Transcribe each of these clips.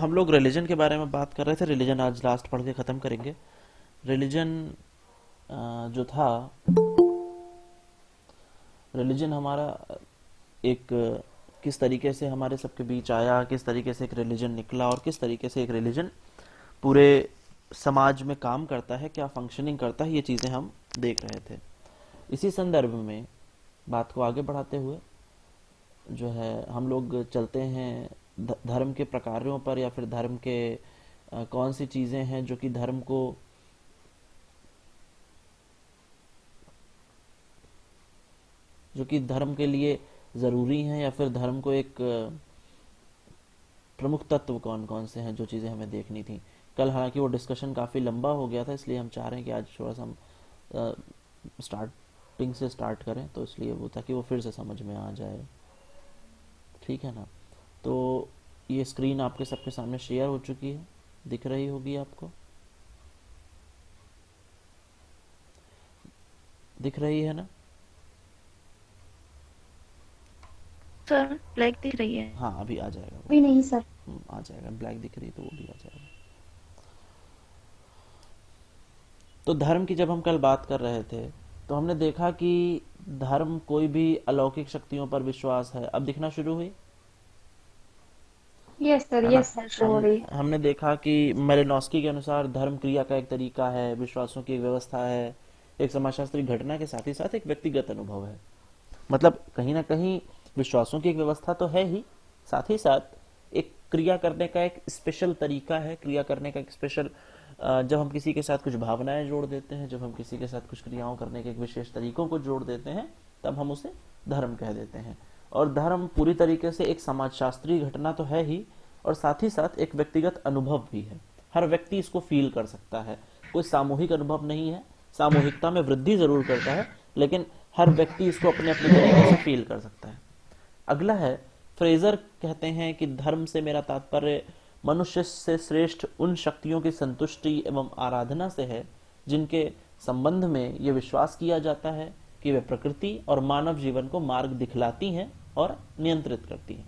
हम लोग रिलीजन के बारे में बात कर रहे थे। रिलीजन आज लास्ट पढ़ के ख़त्म करेंगे। रिलीजन जो था, रिलीजन हमारा एक किस तरीके से हमारे सबके बीच आया, किस तरीके से एक रिलीजन निकला और किस तरीके से एक रिलीजन पूरे समाज में काम करता है, क्या फंक्शनिंग करता है, ये चीज़ें हम देख रहे थे। इसी संदर्भ में बात को आगे बढ़ाते हुए जो है हम लोग चलते हैं धर्म के प्रकारों पर, या फिर धर्म के कौन सी चीज़ें हैं जो कि धर्म को जो कि धर्म के लिए ज़रूरी हैं, या फिर धर्म को एक प्रमुख तत्व कौन कौन से हैं जो चीज़ें हमें देखनी थी। कल हालांकि वो डिस्कशन काफ़ी लंबा हो गया था, इसलिए हम चाह रहे हैं कि आज थोड़ा सा हम स्टार्टिंग से स्टार्ट करें, तो इसलिए वो ताकि वो फिर से समझ में आ जाए। ठीक है ना? तो ये स्क्रीन आपके सबके सामने शेयर हो चुकी है, दिख रही होगी आपको, दिख रही है ना? सर ब्लैक दिख रही है। हाँ, अभी आ जाएगा वो। भी नहीं सर। आ जाएगा, ब्लैक दिख रही है तो वो भी आ जाएगा। तो धर्म की जब हम कल बात कर रहे थे तो हमने देखा कि धर्म कोई भी अलौकिक शक्तियों पर विश्वास है। अब दिखना शुरू हुई है ना? यस सर शो हो हम रही है। हमने देखा कि मेलिनोस्की के अनुसार धर्म क्रिया का एक तरीका है, विश्वासों की एक व्यवस्था है, एक समाजशास्त्री घटना के साथ ही साथ एक व्यक्तिगत अनुभव है। मतलब कहीं ना कहीं विश्वासों की एक व्यवस्था तो है ही, साथ ही साथ एक क्रिया करने का एक स्पेशल तरीका है, क्रिया करने का एक स्पेशल, जब हम किसी के साथ कुछ भावनाएं जोड़ देते हैं, जब हम किसी के साथ कुछ क्रियाओं करने के एक विशेष तरीकों को जोड़ देते हैं, तब हम उसे धर्म कह देते हैं। और धर्म पूरी तरीके से एक समाजशास्त्रीय घटना तो है ही, और साथ ही साथ एक व्यक्तिगत अनुभव भी है। हर व्यक्ति इसको फील कर सकता है, कोई सामूहिक अनुभव नहीं है। सामूहिकता में वृद्धि जरूर करता है, लेकिन हर व्यक्ति इसको अपने अपने तरीके से फील कर सकता है। अगला है, फ्रेजर कहते हैं कि धर्म से मेरा तात्पर्य मनुष्य से श्रेष्ठ उन शक्तियों की संतुष्टि एवं आराधना से है जिनके संबंध में यह विश्वास किया जाता है कि वे प्रकृति और मानव जीवन को मार्ग दिखलाती हैं और नियंत्रित करती हैं।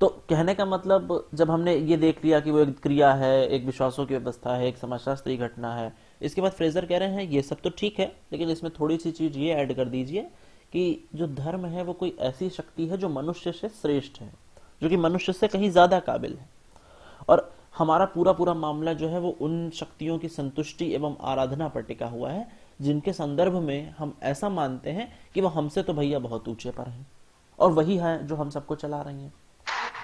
तो कहने का मतलब, जब हमने ये देख लिया कि वो एक क्रिया है, एक विश्वासों की व्यवस्था है, एक समाजशास्त्री घटना है, इसके बाद फ्रेजर कह रहे हैं ये सब तो ठीक है, लेकिन इसमें थोड़ी सी चीज ये ऐड कर दीजिए कि जो धर्म है वो कोई ऐसी शक्ति है जो मनुष्य से श्रेष्ठ है, जो कि मनुष्य से कहीं ज्यादा काबिल है। और हमारा पूरा पूरा मामला जो है वो उन शक्तियों की संतुष्टि एवं आराधना पर टिका हुआ है, जिनके संदर्भ में हम ऐसा मानते हैं कि वो हमसे तो भैया बहुत ऊंचे पर हैं, और वही है जो हम सबको चला रही हैं।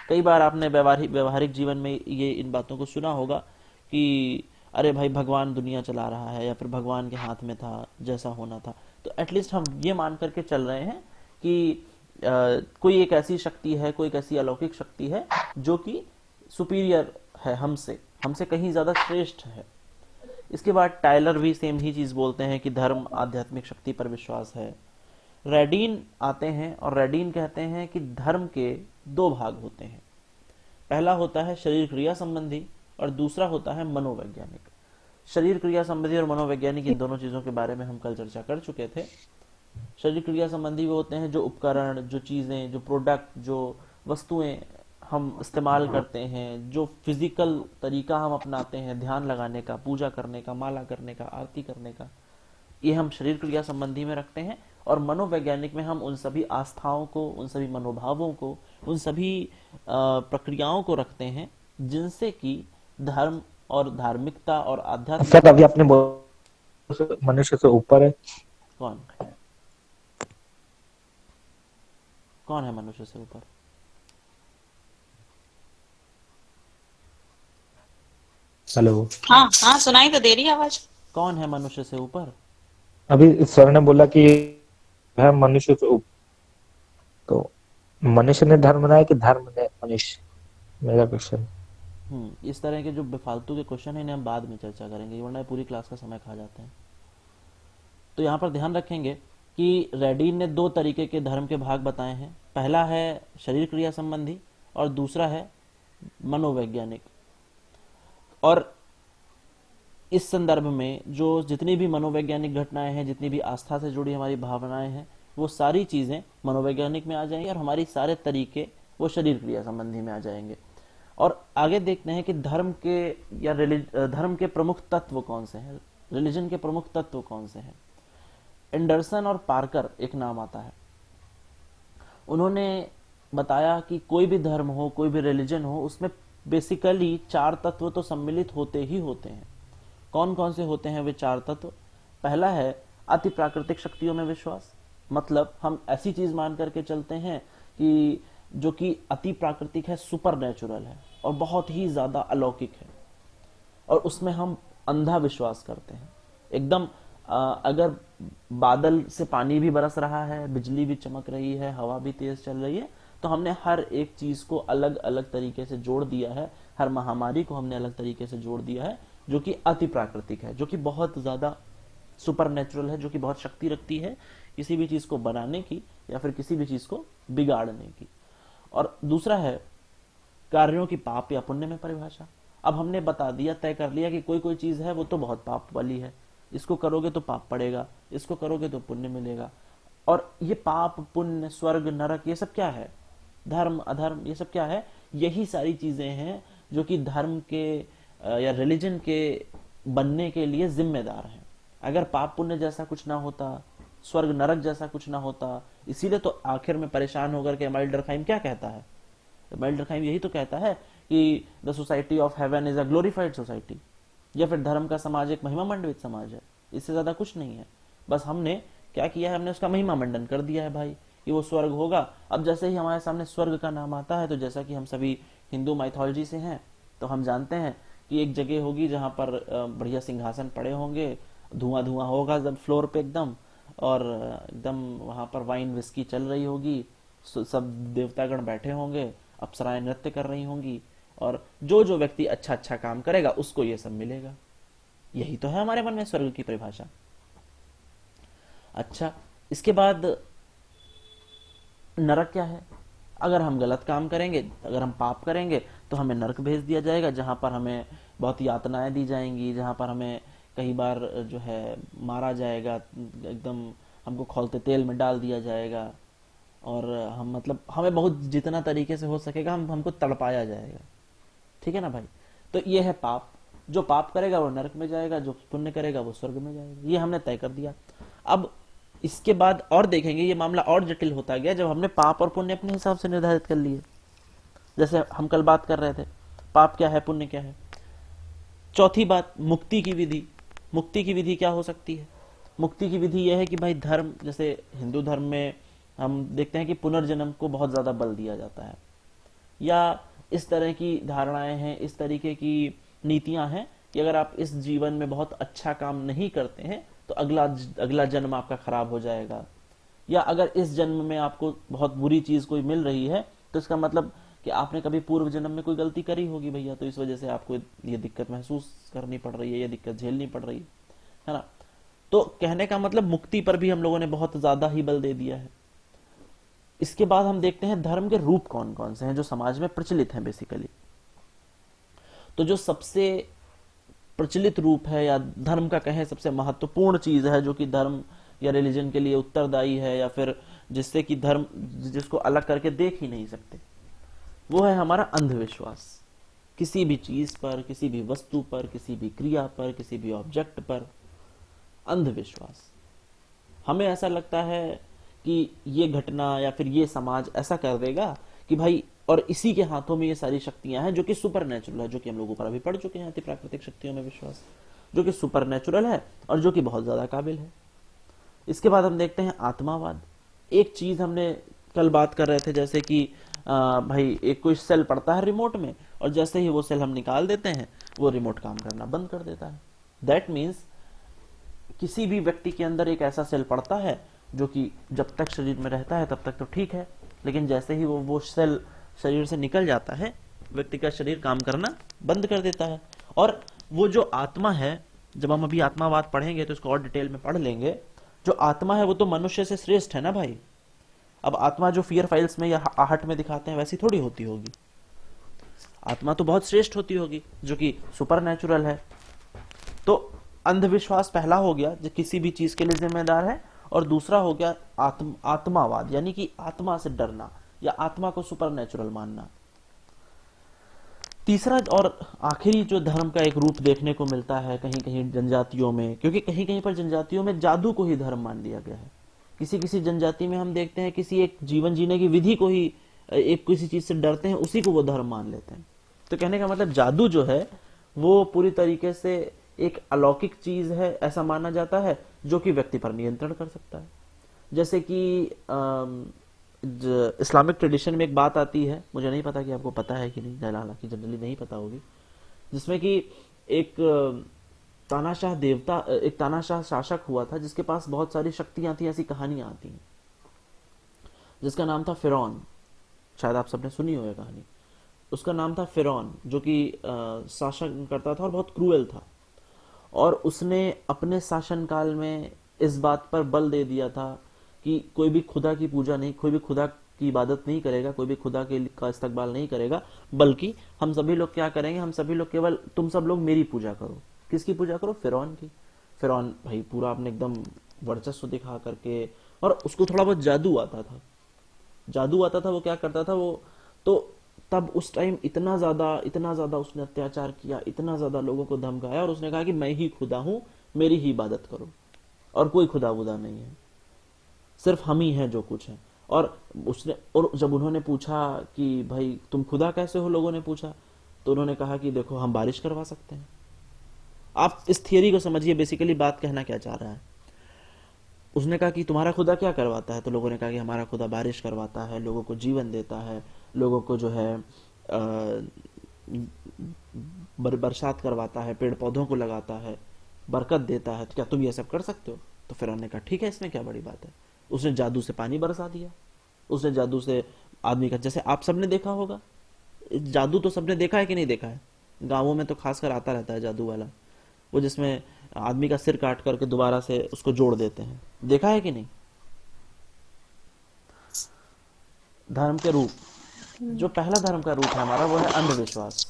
कई बार आपने व्यवहारिक व्यवहारिक जीवन में ये इन बातों को सुना होगा कि अरे भाई भगवान दुनिया चला रहा है, या फिर भगवान के हाथ में था जैसा होना था। तो एटलीस्ट हम ये मान करके चल रहे हैं कि कोई एक ऐसी शक्ति है, कोई एक ऐसी अलौकिक शक्ति है जो कि सुपीरियर है, हमसे हमसे कहीं ज्यादा श्रेष्ठ है। इसके बाद टायलर भी सेम ही चीज बोलते हैं कि धर्म आध्यात्मिक शक्ति पर विश्वास है। रेडीन आते हैं और रेडीन कहते हैं कि धर्म के दो भाग होते हैं। पहला होता है शरीर क्रिया संबंधी और दूसरा होता है मनोवैज्ञानिक। शरीर क्रिया संबंधी और मनोवैज्ञानिक, इन दोनों चीजों के बारे में हम कल चर्चा कर चुके थे। शरीर क्रिया संबंधी वो होते हैं जो उपकरण, जो चीजें, जो प्रोडक्ट, जो वस्तुएं हम इस्तेमाल करते हैं, जो फिजिकल तरीका हम अपनाते हैं ध्यान लगाने का, पूजा करने का, माला करने का, आरती करने का, ये हम शरीर क्रिया संबंधी में रखते हैं। और मनोवैज्ञानिक में हम उन सभी आस्थाओं को, उन सभी मनोभावों को, उन सभी प्रक्रियाओं को रखते हैं जिनसे कि धर्म और धार्मिकता और सर आध्यात्मिकता। अभी आपने बोला मनुष्य से ऊपर है। कौन कौन है मनुष्य से ऊपर? हेलो। हाँ हाँ, सुनाई तो दे रही है आवाज। कौन है मनुष्य से ऊपर? अभी सर ने बोला कि है मनुष्य से ऊपर, तो मनुष्य ने धर्म बनाया कि धर्म ने मनुष्य? मेरा क्वेश्चन। इस तरह के जो बेफालतू के क्वेश्चन है इन्हें हम बाद में चर्चा करेंगे, वरना पूरी क्लास का समय खा जाते हैं। तो यहाँ पर ध्यान रखेंगे कि रेडीन ने दो तरीके के धर्म के भाग बताए हैं। पहला है शरीर क्रिया संबंधी और दूसरा है मनोवैज्ञानिक। और इस संदर्भ में जो जितनी भी मनोवैज्ञानिक घटनाएं हैं, जितनी भी आस्था से जुड़ी हमारी भावनाएं हैं, वो सारी चीजें मनोवैज्ञानिक में आ जाएंगी, और हमारी सारे तरीके वो शरीर क्रिया संबंधी में आ जाएंगे। और आगे देखते हैं कि धर्म के या धर्म के प्रमुख तत्व कौन से हैं, रिलीजन के प्रमुख तत्व कौन से हैं। एंडरसन और पार्कर एक नाम आता है, उन्होंने बताया कि कोई भी धर्म हो, कोई भी रिलीजन हो, उसमें बेसिकली 4 तत्व तो सम्मिलित होते ही होते हैं। कौन कौन से होते हैं वे 4 तत्व? पहला है अति प्राकृतिक शक्तियों में विश्वास, मतलब हम ऐसी चीज मान करके चलते हैं कि जो कि अति प्राकृतिक है, सुपर नेचुरल है और बहुत ही ज्यादा अलौकिक है, और उसमें हम अंधा विश्वास करते हैं एकदम। अगर बादल से पानी भी बरस रहा है, बिजली भी चमक रही है, हवा भी तेज चल रही है, तो हमने हर एक चीज को अलग अलग तरीके से जोड़ दिया है, हर महामारी को हमने अलग तरीके से जोड़ दिया है, जो कि अति प्राकृतिक है, जो कि बहुत ज्यादा सुपर नेचुरल है, जो कि बहुत शक्ति रखती है किसी भी चीज को बनाने की या फिर किसी भी चीज को बिगाड़ने की। और दूसरा है कार्यों की पाप या पुण्य में परिभाषा। अब हमने बता दिया, तय कर लिया कि कोई कोई चीज है वो तो बहुत पाप वाली है, इसको करोगे तो पाप पड़ेगा, इसको करोगे तो पुण्य मिलेगा। और ये पाप, पुण्य, स्वर्ग, नरक, ये सब क्या है? धर्म, अधर्म, ये सब क्या है? यही सारी चीजें हैं जो कि धर्म के या रिलीजन के बनने के लिए जिम्मेदार हैं। अगर पाप पुण्य जैसा कुछ ना होता, स्वर्ग नरक जैसा कुछ ना होता, इसीलिए तो आखिर में परेशान होकर के इमाइल डरखाइम क्या कहता है? इमाइल डरखाइम यही तो कहता है कि the society of heaven is a glorified society, या फिर धर्म का समाज एक महिमा मंडित समाज है, इससे ज्यादा कुछ नहीं है। बस हमने क्या किया है, हमने उसका महिमा मंडन कर दिया है भाई कि वो स्वर्ग होगा। अब जैसे ही हमारे सामने स्वर्ग का नाम आता है, तो जैसा कि हम सभी हिंदू माइथोलॉजी से हैं, तो हम जानते हैं कि एक जगह होगी जहां पर बढ़िया सिंहासन पड़े होंगे, धुआं धुआं होगा जब फ्लोर पे एकदम, और एकदम वहां पर वाइन विस्की चल रही होगी, सब देवतागण बैठे होंगे, अप्सराएं नृत्य कर रही होंगी, और जो जो व्यक्ति अच्छा अच्छा काम करेगा उसको ये सब मिलेगा। यही तो है हमारे मन में स्वर्ग की परिभाषा। अच्छा, इसके बाद नरक क्या है? अगर हम गलत काम करेंगे, अगर हम पाप करेंगे, तो हमें नरक भेज दिया जाएगा, जहां पर हमें बहुत यातनाएं दी जाएंगी, जहां पर हमें कई बार जो है मारा जाएगा, एकदम हमको खौलते तेल में डाल दिया जाएगा, और हम मतलब हमें बहुत जितना तरीके से हो सकेगा हमको तड़पाया जाएगा। ठीक है ना भाई? तो ये है पाप। जो पाप करेगा वो नरक में जाएगा, जो पुण्य करेगा वो स्वर्ग में जाएगा। ये हमने तय कर दिया। अब इसके बाद और देखेंगे, ये मामला और जटिल होता गया जब हमने पाप और पुण्य अपने हिसाब से निर्धारित कर लिए। जैसे हम कल बात कर रहे थे, पाप क्या है, पुण्य क्या है। चौथी बात, मुक्ति की विधि। मुक्ति की विधि क्या हो सकती है? मुक्ति की विधि यह है कि भाई धर्म, जैसे हिंदू धर्म में हम देखते हैं कि पुनर्जन्म को बहुत ज्यादा बल दिया जाता है, या इस तरह की धारणाएं हैं, इस तरीके की नीतियां हैं कि अगर आप इस जीवन में बहुत अच्छा काम नहीं करते हैं तो अगला जन्म आपका खराब हो जाएगा, या अगर इस जन्म में आपको बहुत बुरी चीज कोई मिल रही है तो इसका मतलब कि आपने कभी पूर्व जन्म में कोई गलती करी होगी भैया, तो इस वजह से आपको ये दिक्कत महसूस करनी पड़ रही है, ये दिक्कत झेलनी पड़ रही है ना। तो कहने का मतलब मुक्ति पर भी हम लोगों ने बहुत ज्यादा ही बल दे दिया है। इसके बाद हम देखते हैं धर्म के रूप कौन कौन से हैं जो समाज में प्रचलित हैं बेसिकली। तो जो सबसे प्रचलित रूप है, या धर्म का कहें सबसे महत्वपूर्ण चीज है, जो कि धर्म या रिलीजन के लिए उत्तरदायी है, या फिर जिससे कि धर्म, जिसको अलग करके देख ही नहीं सकते, वो है हमारा अंधविश्वास। किसी भी चीज पर, किसी भी वस्तु पर, किसी भी क्रिया पर, किसी भी ऑब्जेक्ट पर अंधविश्वास। हमें ऐसा लगता है कि ये घटना या फिर ये समाज ऐसा कर देगा कि भाई, और इसी के हाथों में ये सारी शक्तियां हैं जो कि सुपर नेचुरल है, जो कि हम लोग ऊपर अभी पढ़ चुके हैं, अति प्राकृतिक शक्तियों में विश्वास, जो कि सुपर नेचुरल है और जो कि बहुत ज्यादा काबिल है। इसके बाद हम देखते हैं आत्मावाद। एक चीज हमने कल बात कर रहे थे, जैसे कि भाई एक कोई सेल पड़ता है रिमोट में, और जैसे ही वो सेल हम निकाल देते हैं वो रिमोट काम करना बंद कर देता है। दैट मीन्स किसी भी व्यक्ति के अंदर एक ऐसा सेल पड़ता है जो कि जब तक शरीर में रहता है तब तक तो ठीक है, लेकिन जैसे ही वो सेल शरीर से निकल जाता है, व्यक्ति का शरीर काम करना बंद कर देता है। और वो जो आत्मा है, जब हम अभी आत्मावाद पढ़ेंगे तो इसको और डिटेल में पढ़ लेंगे, जो आत्मा है वो तो मनुष्य से श्रेष्ठ है ना भाई। अब आत्मा जो फियर फाइल्स में या आहट में दिखाते हैं वैसी थोड़ी होती होगी, आत्मा तो बहुत श्रेष्ठ होती होगी, जो कि सुपर नेचुरल है। तो अंधविश्वास पहला हो गया जो किसी भी चीज के लिए जिम्मेदार है, और दूसरा हो गया आत्मावाद, यानी कि आत्मा से डरना या आत्मा को सुपर नेचुरल मानना। तीसरा और आखिरी जो धर्म का एक रूप देखने को मिलता है कहीं कहीं जनजातियों में, क्योंकि कहीं कहीं पर जनजातियों में जादू को ही धर्म मान लिया गया है। किसी किसी जनजाति में हम देखते हैं किसी एक जीवन जीने की विधि को ही, एक किसी चीज से डरते हैं उसी को वो धर्म मान लेते हैं। तो कहने का मतलब जादू जो है वो पूरी तरीके से एक अलौकिक चीज है, ऐसा माना जाता है, जो कि व्यक्ति पर नियंत्रण कर सकता है। जैसे कि इस्लामिक ट्रेडिशन में एक बात आती है, मुझे नहीं पता कि आपको पता है कि नहीं, हालांकि जनरली नहीं पता होगी, जिसमें कि एक तानाशाह देवता, एक तानाशाह शासक हुआ था जिसके पास बहुत सारी शक्तियां थी, ऐसी कहानियां आती हैं, जिसका नाम था फिरौन। शायद आप सबने सुनी हो यह कहानी। उसका नाम था फिरौन, जो कि शासन करता था और बहुत क्रूएल था। और उसने अपने शासनकाल में इस बात पर बल दे दिया था कि कोई भी खुदा की पूजा नहीं, कोई भी खुदा की इबादत नहीं करेगा, कोई भी खुदा के का इस्तकबाल नहीं करेगा, बल्कि हम सभी लोग क्या करेंगे, हम सभी लोग केवल, तुम सब लोग मेरी पूजा करो। किसकी पूजा करो? फिरौन की। फिरौन भाई पूरा अपने एकदम वर्चस्व दिखा करके, और उसको थोड़ा बहुत जादू आता था। जादू आता था, वो क्या करता था वो, तो तब उस टाइम इतना ज्यादा उसने अत्याचार किया, इतना ज्यादा लोगों को धमकाया, और उसने कहा कि मैं ही खुदा हूं, मेरी ही इबादत करो, और कोई खुदा बुदा नहीं है, सिर्फ हम ही हैं जो कुछ है। और जब उन्होंने पूछा कि भाई तुम खुदा कैसे हो, लोगों ने पूछा, तो उन्होंने कहा कि देखो हम बारिश करवा सकते हैं। आप इस थियरी को समझिए, बेसिकली बात कहना क्या चाह रहा है। उसने कहा कि तुम्हारा खुदा क्या करवाता है, तो लोगों ने कहा कि हमारा खुदा बारिश करवाता है, लोगों को जीवन देता है, लोगों को जो है बरसात करवाता है, पेड़ पौधों को लगाता है, बरकत देता है, तो क्या तुम ये सब कर सकते हो? तो फिर उन्होंने कहा ठीक है, इसमें क्या बड़ी बात है। उसने जादू से पानी बरसा दिया, उसने जादू से आदमी का, जैसे आप सबने देखा होगा, जादू तो सबने देखा है कि नहीं देखा है, गांवों में तो खासकर आता रहता है जादू वाला, वो जिसमें आदमी का सिर काट करके दोबारा से उसको जोड़ देते हैं, देखा है कि नहीं? धर्म के रूप, जो पहला धर्म का रूप है हमारा, वो है अंधविश्वास।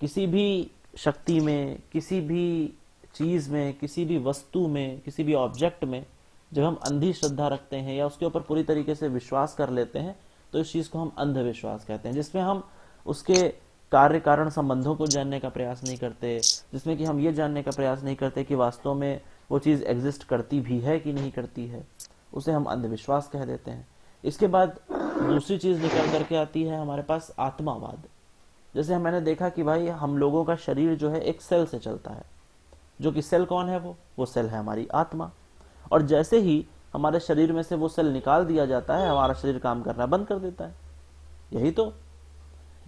किसी भी शक्ति में, किसी भी चीज में, किसी भी वस्तु में, किसी भी ऑब्जेक्ट में जब हम अंधी श्रद्धा रखते हैं या उसके ऊपर पूरी तरीके से विश्वास कर लेते हैं, तो इस चीज को हम अंधविश्वास कहते हैं, जिसमें हम उसके कार्य कारण संबंधों को जानने का प्रयास नहीं करते, जिसमें कि हम ये जानने का प्रयास नहीं करते कि वास्तव में वो चीज एग्जिस्ट करती भी है कि नहीं करती है, उसे हम अंधविश्वास कह देते हैं। इसके बाद दूसरी चीज निकल करके आती है हमारे पास आत्मावाद। जैसे मैंने देखा कि भाई हम लोगों का शरीर जो है एक सेल से चलता है, जो कि सेल कौन है, वो सेल है हमारी आत्मा। और जैसे ही हमारे शरीर में से वो सेल निकाल दिया जाता है, हमारा शरीर काम करना बंद कर देता है, यही तो।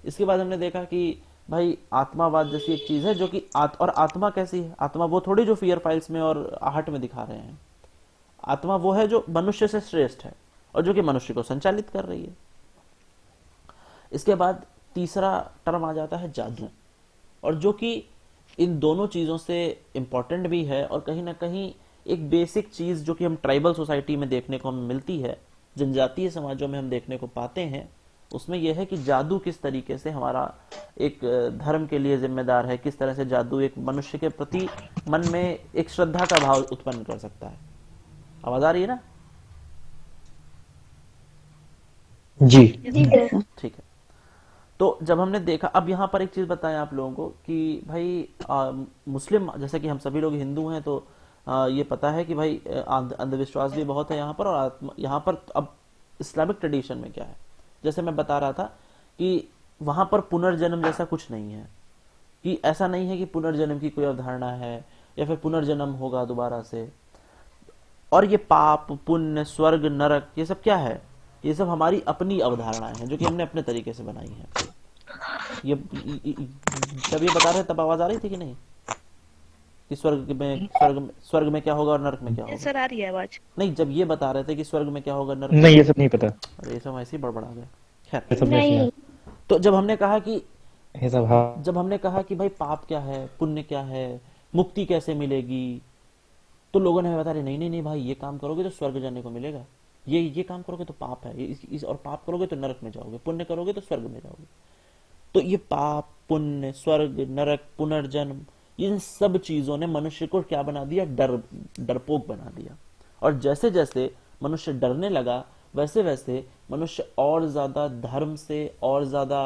इसके बाद हमने देखा कि भाई आत्मावाद जैसी एक चीज है जो कि और आत्मा कैसी है? आत्मा वो थोड़ी जो फियर फाइल्स में और आहट में दिखा रहे हैं। आत्मा वो है जो मनुष्य से श्रेष्ठ है और जो कि मनुष्य को संचालित कर रही है। इसके बाद तीसरा टर्म आ जाता है जादू, और जो कि इन दोनों चीजों से इंपॉर्टेंट भी है, और कहीं ना कहीं एक बेसिक चीज जो कि हम ट्राइबल सोसाइटी में देखने को हमें मिलती है, जनजातीय समाजों में हम देखने को पाते हैं, उसमें यह है कि जादू किस तरीके से हमारा एक धर्म के लिए जिम्मेदार है, किस तरह से जादू एक मनुष्य के प्रति मन में एक श्रद्धा का भाव उत्पन्न कर सकता है। आवाज आ रही है ना? जी ठीक है। तो जब हमने देखा, अब यहाँ पर एक चीज बताएं आप लोगों को कि भाई मुस्लिम, जैसे कि हम सभी लोग हिंदू हैं, तो ये पता है कि भाई अंधविश्वास भी बहुत है यहाँ पर, और यहाँ पर अब इस्लामिक ट्रेडिशन में क्या है, जैसे मैं बता रहा था कि वहां पर पुनर्जन्म जैसा कुछ नहीं है, कि ऐसा नहीं है कि पुनर्जन्म की कोई अवधारणा है या फिर पुनर्जन्म होगा दोबारा से। और ये पाप पुण्य स्वर्ग नरक ये सब क्या है? ये सब हमारी अपनी अवधारणाएं हैं जो कि हमने अपने तरीके से बनाई हैं। ये जब ये बता रहे तब आवाज आ रही थी कि नहीं, कि स्वर्ग में क्या होगा और नरक में क्या होगा? सर आ रही है आवाज? नहीं, जब ये बता रहे थे कि स्वर्ग में क्या होगा नरक नहीं, ये सब नहीं पता, अरे ये सब ऐसे ही बड़बड़ा गए। खैर, ये सब नहीं। तो जब हमने कहा कि ये सब हाँ, जब हमने कहा कि भाई पाप क्या है, पुण्य क्या है, मुक्ति कैसे मिलेगी, तो लोगों ने हमें बता रहे नहीं नहीं नहीं भाई, ये काम करोगे तो स्वर्ग जाने को मिलेगा, ये काम करोगे तो पाप है, और पाप करोगे तो नरक में जाओगे, पुण्य करोगे तो स्वर्ग में जाओगे। तो ये पाप पुण्य स्वर्ग नरक पुनर्जन्म, इन सब चीजों ने मनुष्य को क्या बना दिया? डरपोक बना दिया। और जैसे जैसे मनुष्य डरने लगा, वैसे वैसे मनुष्य और ज्यादा धर्म से और ज्यादा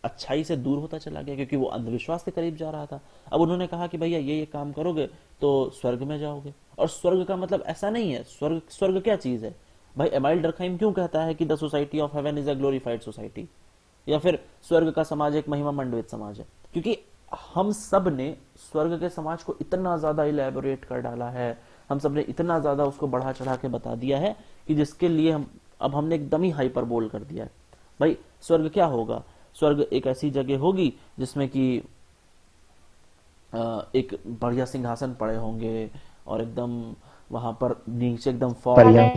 अच्छाई से दूर होता चला गया, क्योंकि वो अंधविश्वास के करीब जा रहा था। अब उन्होंने कहा कि भैया ये काम करोगे तो स्वर्ग में जाओगे, और स्वर्ग का मतलब ऐसा नहीं है। स्वर्ग स्वर्ग क्या चीज है भाई? एमाइल डरखाइम क्यों कहता है कि the society of heaven is a glorified society, या फिर स्वर्ग का समाज एक महिमा मंडित समाज है? क्योंकि हम सब ने स्वर्ग के समाज को इतना ज्यादा इलेबोरेट कर डाला है, हम सब ने इतना ज्यादा उसको बढ़ा चढ़ा के बता दिया है कि जिसके लिए हमने एकदम ही हाइपरबोल कर दिया है। भाई स्वर्ग क्या होगा? स्वर्ग एक ऐसी जगह होगी जिसमें कि एक बढ़िया सिंहासन पड़े होंगे, और एकदम वहां पर नीचे एकदम फॉग, परियां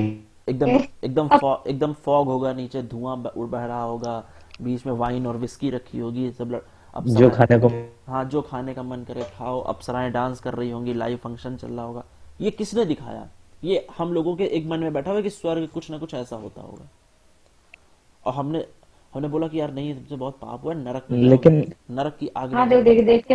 एकदम फॉग होगा, नीचे धुआं उड़ बह रहा होगा, बीच में वाइन और विस्की रखी होगी, जो अप्सराएं, खाने को हाँ जो खाने का मन करे खाओ, अप्सराएं डांस कर रही होंगी, लाइव फंक्शन चल रहा होगा। ये किसने दिखाया? ये हम लोगों के एक मन में बैठा हुआ है कि स्वर्ग कुछ ना कुछ ऐसा होता होगा, और हमने हमने बोला कि यार नहीं, तुमसे बहुत पाप हुआ है, नरक में जाओगे, लेकिन नरक की आग में हाँ, देख जलोगे, देख देख के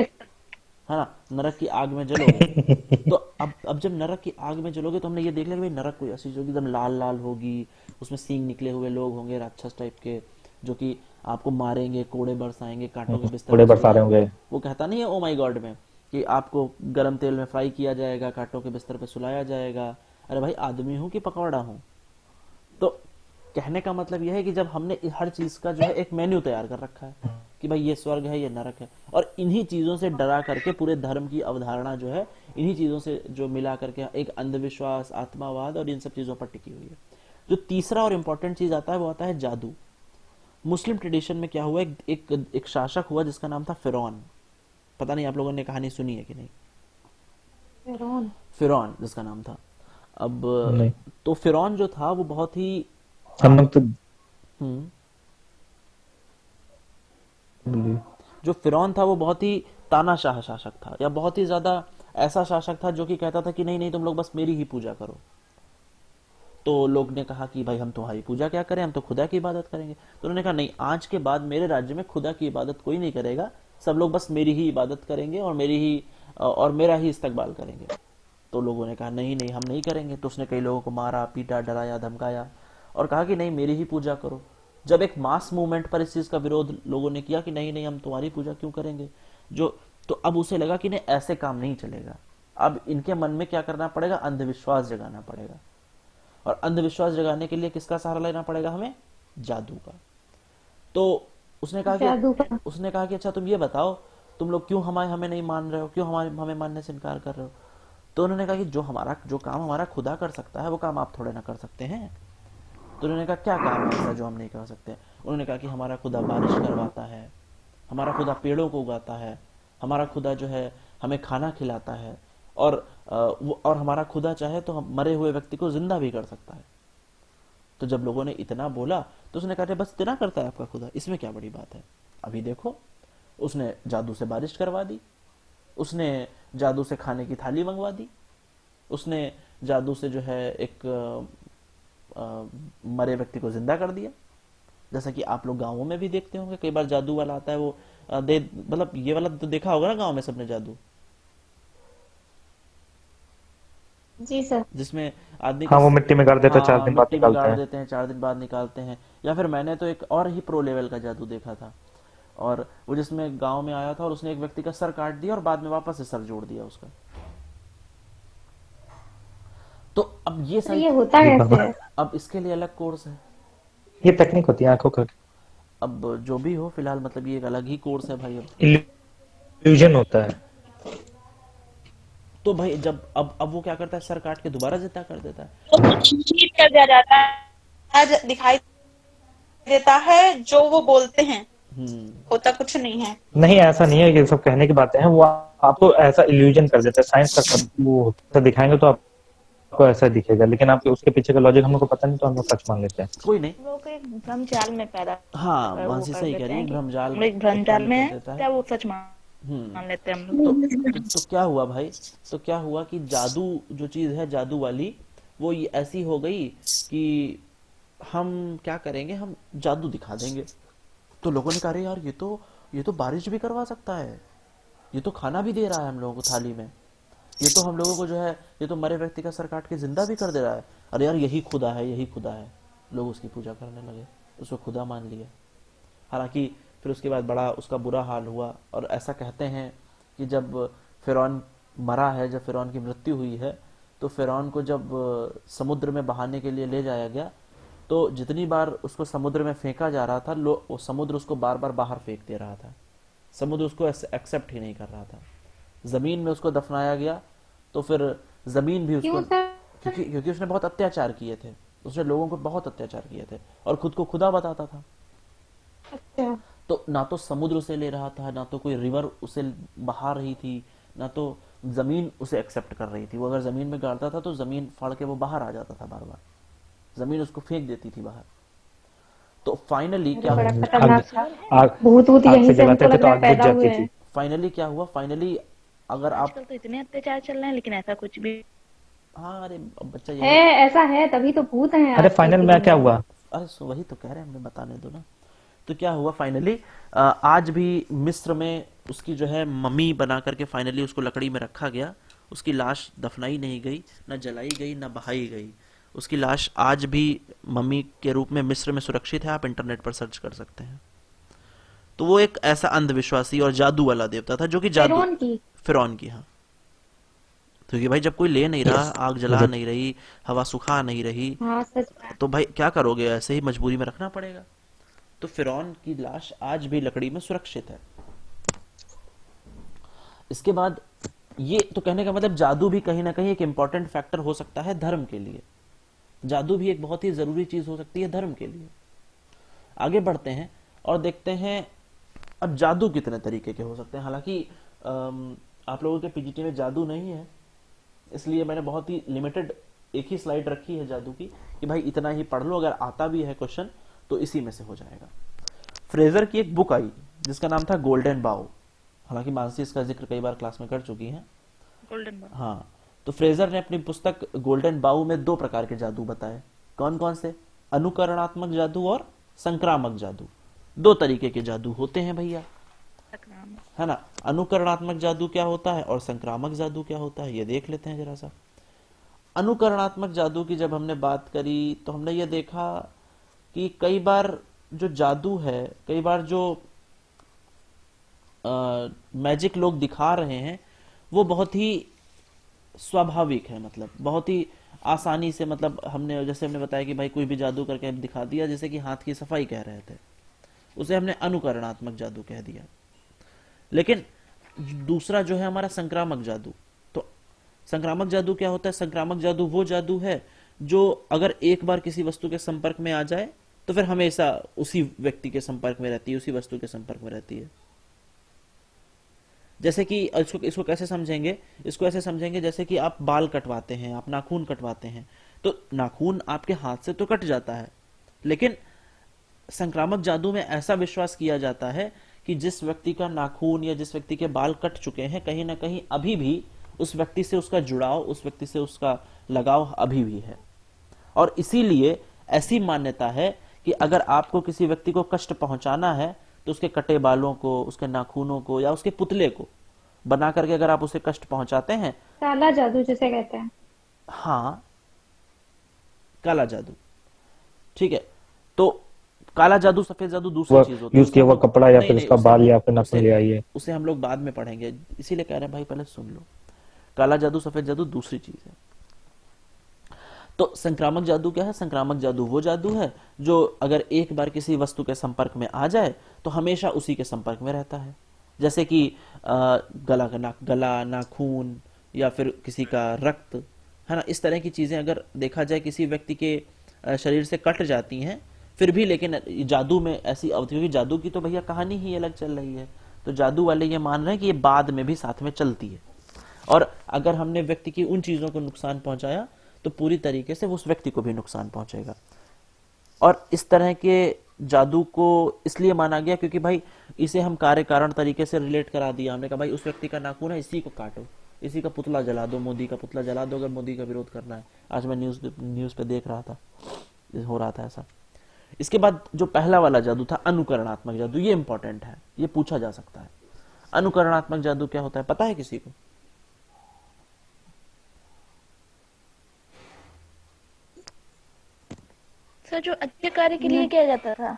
है ना, नरक की आग में जलोगे। तो अब जब नरक की आग में जलोगे तो हमने ये देख लिया कि भाई नरक कोई ऐसी होगी एकदम लाल लाल होगी, उसमें सींग निकले हुए लोग होंगे राक्षस टाइप के, जो कि आपको मारेंगे, कोड़े बरसाएंगे, कांटों के बिस्तर थोड़े पे बरसा रहे सुलाएंगे। होंगे। वो कहता नहीं है ओ माई गॉड में कि आपको गरम तेल में फ्राई किया जाएगा, कांटों के बिस्तर पे सुलाया जाएगा। अरे भाई आदमी हूं कि पकौड़ा हूं? तो कहने का मतलब यह है कि जब हमने हर चीज का जो है एक मेन्यू तैयार कर रखा है कि भाई ये स्वर्ग है, ये नरक है, और इन्हीं चीजों से डरा करके पूरे धर्म की अवधारणा जो है इन्हीं चीजों से जो मिला करके एक अंधविश्वास, आत्मावाद और इन सब चीजों पर टिकी हुई है। जो तीसरा और इम्पोर्टेंट चीज आता है वो आता है जादू। मुस्लिम ट्रेडिशन में क्या हुआ, एक शासक हुआ जिसका नाम था फिरौन। पता नहीं आप लोगों ने कहानी सुनी है कि नहीं? फिरौन। फिरौन जिसका नाम था। अब नहीं, तो फिरौन जो था वो बहुत ही हम लोग तो हम्म जो फिरौन था वो बहुत ही तानाशाह शासक था, या बहुत ही ज्यादा ऐसा शासक था जो कि कहता था कि नहीं नहीं तुम लोग बस मेरी ही पूजा करो। तो लोग ने कहा कि भाई हम तुम्हारी पूजा क्या करें, हम तो खुदा की इबादत करेंगे। तो उन्होंने कहा नहीं, आज के बाद मेरे राज्य में खुदा की इबादत कोई नहीं करेगा, सब लोग बस मेरी ही इबादत करेंगे और मेरा ही इस्तकबाल करेंगे। तो लोगों ने कहा नहीं नहीं हम नहीं करेंगे। तो उसने कई लोगों को मारा, पीटा, डराया, धमकाया और कहा कि नहीं मेरी ही पूजा करो। जब एक मास मूवमेंट पर इस चीज का विरोध लोगों ने किया कि नहीं नहीं हम तुम्हारी पूजा क्यों करेंगे, जो तो अब उसे लगा कि नहीं ऐसे काम नहीं चलेगा, अब इनके मन में क्या करना पड़ेगा, अंधविश्वास जगाना पड़ेगा। और अंधविश्वास जगाने के लिए किसका सहारा लेना पड़ेगा हमें? जादू का। तो जादू का। उसने कहा कि अच्छा तुम ये बताओ, तुम लोग क्यों हमें नहीं मान रहे हो, क्यों हमें मानने से इनकार कर रहे हो? तो उन्होंने कहा कि जो काम हमारा खुदा कर सकता है वो काम आप थोड़े ना कर सकते हैं। तो उन्होंने कहा क्या काम है ऐसा जो हम नहीं कर सकते? उन्होंने कहा कि हमारा खुदा बारिश करवाता है, हमारा खुदा पेड़ों को उगाता है, हमारा खुदा जो है हमें खाना खिलाता है, और हमारा खुदा चाहे तो हम मरे हुए व्यक्ति को जिंदा भी कर सकता है। तो जब लोगों ने इतना बोला तो उसने कहा बस इतना करता है आपका खुदा, इसमें क्या बड़ी बात है? अभी देखो, उसने जादू से बारिश करवा दी, उसने जादू से खाने की थाली मंगवा दी, उसने जादू से जो है एक मरे व्यक्ति को जिंदा कर दिया। जैसा कि आप लोग गांवों में भी देखते होंगे, कई बार जादू वाला आता है, वो मतलब ये वाला तो देखा होगा ना गांव में सबने, जादू जी सर। जिसमें आदमी हाँ, वो मिट्टी में गाड़ देता है, 4 हाँ दिन बाद मिट्टी में निकालते गाड़ हैं। देते हैं, 4 दिन बाद निकालते हैं। या फिर मैंने तो एक और ही प्रो लेवल का जादू देखा था, और वो जिसमें गांव में आया था और उसने एक व्यक्ति का सर काट दिया और बाद में वापस से सर जोड़ दिया उसका। तो अब ये तो सारी, ये होता कैसे है? अब इसके लिए अलग कोर्स है। ये टेक्निक होती है आंखों का, अब जो भी हो फिलहाल मतलब ये एक अलग ही कोर्स है भाई। अब इल्यूजन होता है। तो भाई जब अब वो क्या करता है, सर काट के दोबारा जिंदा कर देता है। तो चीट कर दिया जाता है, दिखाई देता है जो वो बोलते हैं, होता कुछ नहीं है। नहीं, ऐसा नहीं है, ये सब कहने की बातें हैं। वो आपको ऐसा इल्यूजन कर देता है, साइंस का वो दिखाएंगे तो आपको ऐसा दिखेगा, लेकिन आपके उसके पीछे का लॉजिक हम लोग को पता नहीं तो हम लोग सच मान लेते हैं। कोई नहीं, लोग को एक भ्रम जाल में पैदा हाँ वो मानसी कर सही कह देते रही है, हैं कि भ्रमजाल हम एक भ्रम जाल उत्पन्न में कर है, देता क्या है। वो सच मान लेते हैं हम लोग। तो क्या हुआ भाई, तो क्या हुआ कि जादू जो चीज है, जादू वाली, वो ये ऐसी हो गई कि हम क्या करेंगे, हम जादू दिखा देंगे। तो लोगों ने कहा अरे यार ये तो बारिश भी करवा सकता है, ये तो खाना भी दे रहा है हम लोगों को थाली में, ये तो हम लोगों को जो है ये तो मरे व्यक्ति का सर काट के जिंदा भी कर दे रहा है। अरे यार यही खुदा है, यही खुदा है। लोग उसकी पूजा करने लगे, उसको खुदा मान लिया। हालांकि फिर उसके बाद बड़ा उसका बुरा हाल हुआ। और ऐसा कहते हैं कि जब फिरौन मरा है, जब फिरौन की मृत्यु हुई है, तो फिरौन को जब समुद्र में बहाने के लिए ले जाया गया, तो जितनी बार उसको समुद्र में फेंका जा रहा था, वो समुद्र उसको बार बार बाहर फेंक दे रहा था। समुद्र उसको एक्सेप्ट ही नहीं कर रहा था। जमीन में उसको दफनाया गया, तो फिर जमीन भी उसको, क्यों सर? क्योंकि उसने बहुत अत्याचार किए थे, उसने लोगों को बहुत अत्याचार किए थे और खुद को खुदा बताता था। अच्छा, तो ना तो समुद्र उसे ले रहा था, ना तो कोई रिवर उसे बहा रही थी, ना तो जमीन उसे एक्सेप्ट कर रही थी। वो अगर जमीन में गाड़ता था तो जमीन फाड़ के वो बाहर आ जाता था, बार बार जमीन उसको फेंक देती थी बाहर। तो फाइनली अरे क्या बड़ा हुआ, खतरनाक था। आग भूत वूत आग यहीं से से हमको जलाते थे लग तो रहा है आग बुझ पैदा जाती हुए थी। हैं। फाइनली क्या हुआ, फाइनली अगर आप, आजकल तो इतने अत्याचार चल रहे हैं, लेकिन ऐसा कुछ भी हाँ अरे अब बच्चा है, यही, ऐसा है तभी तो भूत हैं अरे आजकल फाइनल की में क्या दुनिया में। हुआ? अरे वही तो कह रहे हैं, हमें बताने दो ना। तो क्या हुआ फाइनली, आज भी मिस्र में उसकी जो है मम्मी बना करके फाइनली उसको लकड़ी में रखा गया। उसकी लाश दफनाई नहीं गई, ना जलाई गई, ना बहाई गई। उसकी लाश आज भी मम्मी के रूप में मिस्र में सुरक्षित है, आप इंटरनेट पर सर्च कर सकते हैं। तो वो एक ऐसा अंधविश्वासी और जादू वाला देवता था जो कि जादू, फिरौन की। फिरौन की, हाँ। क्योंकि भाई जब कोई ले नहीं रहा, यस, आग जला मुझे नहीं रही, हवा सुखा नहीं रही, हाँ सच में। तो भाई क्या करोगे, ऐसे ही मजबूरी में रखना पड़ेगा। तो फिरौन की लाश आज भी लकड़ी में सुरक्षित है। इसके बाद ये तो कहने का मतलब, जादू भी कहीं ना कहीं एक इंपॉर्टेंट फैक्टर हो सकता है धर्म के लिए। जादू भी एक बहुत ही जरूरी चीज हो सकती है धर्म के लिए। आगे बढ़ते हैं और देखते हैं अब जादू कितने तरीके के हो सकते हैं। हालांकि आप लोगों के पीजीटी में जादू नहीं है, इसलिए मैंने बहुत ही लिमिटेड एक ही स्लाइड रखी है जादू की, कि भाई इतना ही पढ़ लो, अगर आता भी है क्वेश्चन तो इसी में से हो जाएगा। फ्रेजर की एक बुक आई जिसका नाम था गोल्डन बाउ। हालांकि मानसी इसका जिक्र कई बार क्लास में कर चुकी हैं। Golden ball. हाँ, तो फ्रेजर ने अपनी पुस्तक गोल्डन बाउ में 2 प्रकार के जादू बताए। कौन कौन से? अनुकरणात्मक जादू और संक्रामक जादू। 2 तरीके के जादू होते हैं भैया, है ना। अनुकरणात्मक जादू क्या होता है और संक्रामक जादू क्या होता है, ये देख लेते हैं जरा सा। अनुकरणात्मक जादू की जब हमने बात करी तो हमने ये देखा कि कई बार जो जादू है, कई बार जो मैजिक लोग दिखा रहे हैं वो बहुत ही स्वाभाविक है, मतलब बहुत ही आसानी से, मतलब हमने बताया कि भाई कोई भी जादू करके दिखा दिया, जैसे कि हाथ की सफाई कह रहे थे, उसे हमने अनुकरणात्मक जादू कह दिया। लेकिन दूसरा जो है हमारा संक्रामक जादू, तो संक्रामक जादू क्या होता है? संक्रामक जादू वो जादू है जो अगर एक बार किसी वस्तु के संपर्क में आ जाए तो फिर हमेशा उसी व्यक्ति के संपर्क में रहती है, उसी वस्तु के संपर्क में रहती है। जैसे कि इसको कैसे समझेंगे? इसको ऐसे समझेंगे जैसे कि आप बाल कटवाते हैं, आप नाखून कटवाते हैं, तो नाखून आपके हाथ से तो कट जाता है, लेकिन संक्रामक जादू में ऐसा विश्वास किया जाता है कि जिस व्यक्ति का नाखून या जिस व्यक्ति के बाल कट चुके हैं, कहीं ना कहीं अभी भी उस व्यक्ति से उसका जुड़ाव, उस व्यक्ति से उसका लगाव अभी भी है। और इसीलिए ऐसी मान्यता है कि अगर आपको किसी व्यक्ति को कष्ट पहुंचाना है तो उसके कटे बालों को, उसके नाखूनों को या उसके पुतले को बना करके अगर आप उसे कष्ट पहुंचाते हैं, काला जादू जिसे कहते हैं। हाँ, काला जादू, ठीक है। तो काला जादू, सफेद जादू दूसरी वो चीज होती है। यूज किया हुआ कपड़ा या नहीं फिर नहीं, उसका उसे बाल हम या फिर नाखून ले आइए। उसे हम लोग बाद में पढ़ेंगे, इसीलिए कह रहे हैं भाई पहले सुन लो। काला जादू, सफेद जादू दूसरी चीज है। तो संक्रामक जादू क्या है? संक्रामक जादू वो जादू है जो अगर एक बार किसी वस्तु के संपर्क में आ जाए तो हमेशा उसी के संपर्क में रहता है। जैसे कि गला, नाखून या फिर किसी का रक्त, है ना, इस तरह की चीजें अगर देखा जाए किसी व्यक्ति के शरीर से कट जाती हैं फिर भी, लेकिन जादू में ऐसी अवधि, क्योंकि जादू की तो भैया कहानी ही अलग चल रही है, तो जादू वाले ये मान रहे हैं कि ये बाद में भी साथ में चलती है। और अगर हमने व्यक्ति की उन चीजों को नुकसान पहुंचाया तो पूरी तरीके से उस व्यक्ति को भी नुकसान पहुंचेगा। और इस तरह के जादू को इसलिए माना गया क्योंकि भाई इसे हम कार्य कारण तरीके से रिलेट करा दिया। हमने कहा भाई उस व्यक्ति का नाखून है, इसी को काटो, इसी का पुतला जला दो, मोदी का पुतला जला दो अगर मोदी का विरोध करना है। आज मैं न्यूज पे देख रहा था, हो रहा था ऐसा। इसके बाद जो पहला वाला जादू था अनुकरणात्मक जादू, ये इंपॉर्टेंट है, ये पूछा जा सकता है। अनुकरणात्मक जादू क्या होता है, पता है किसी को? सर जो अच्छे कार्य के लिए किया जाता था।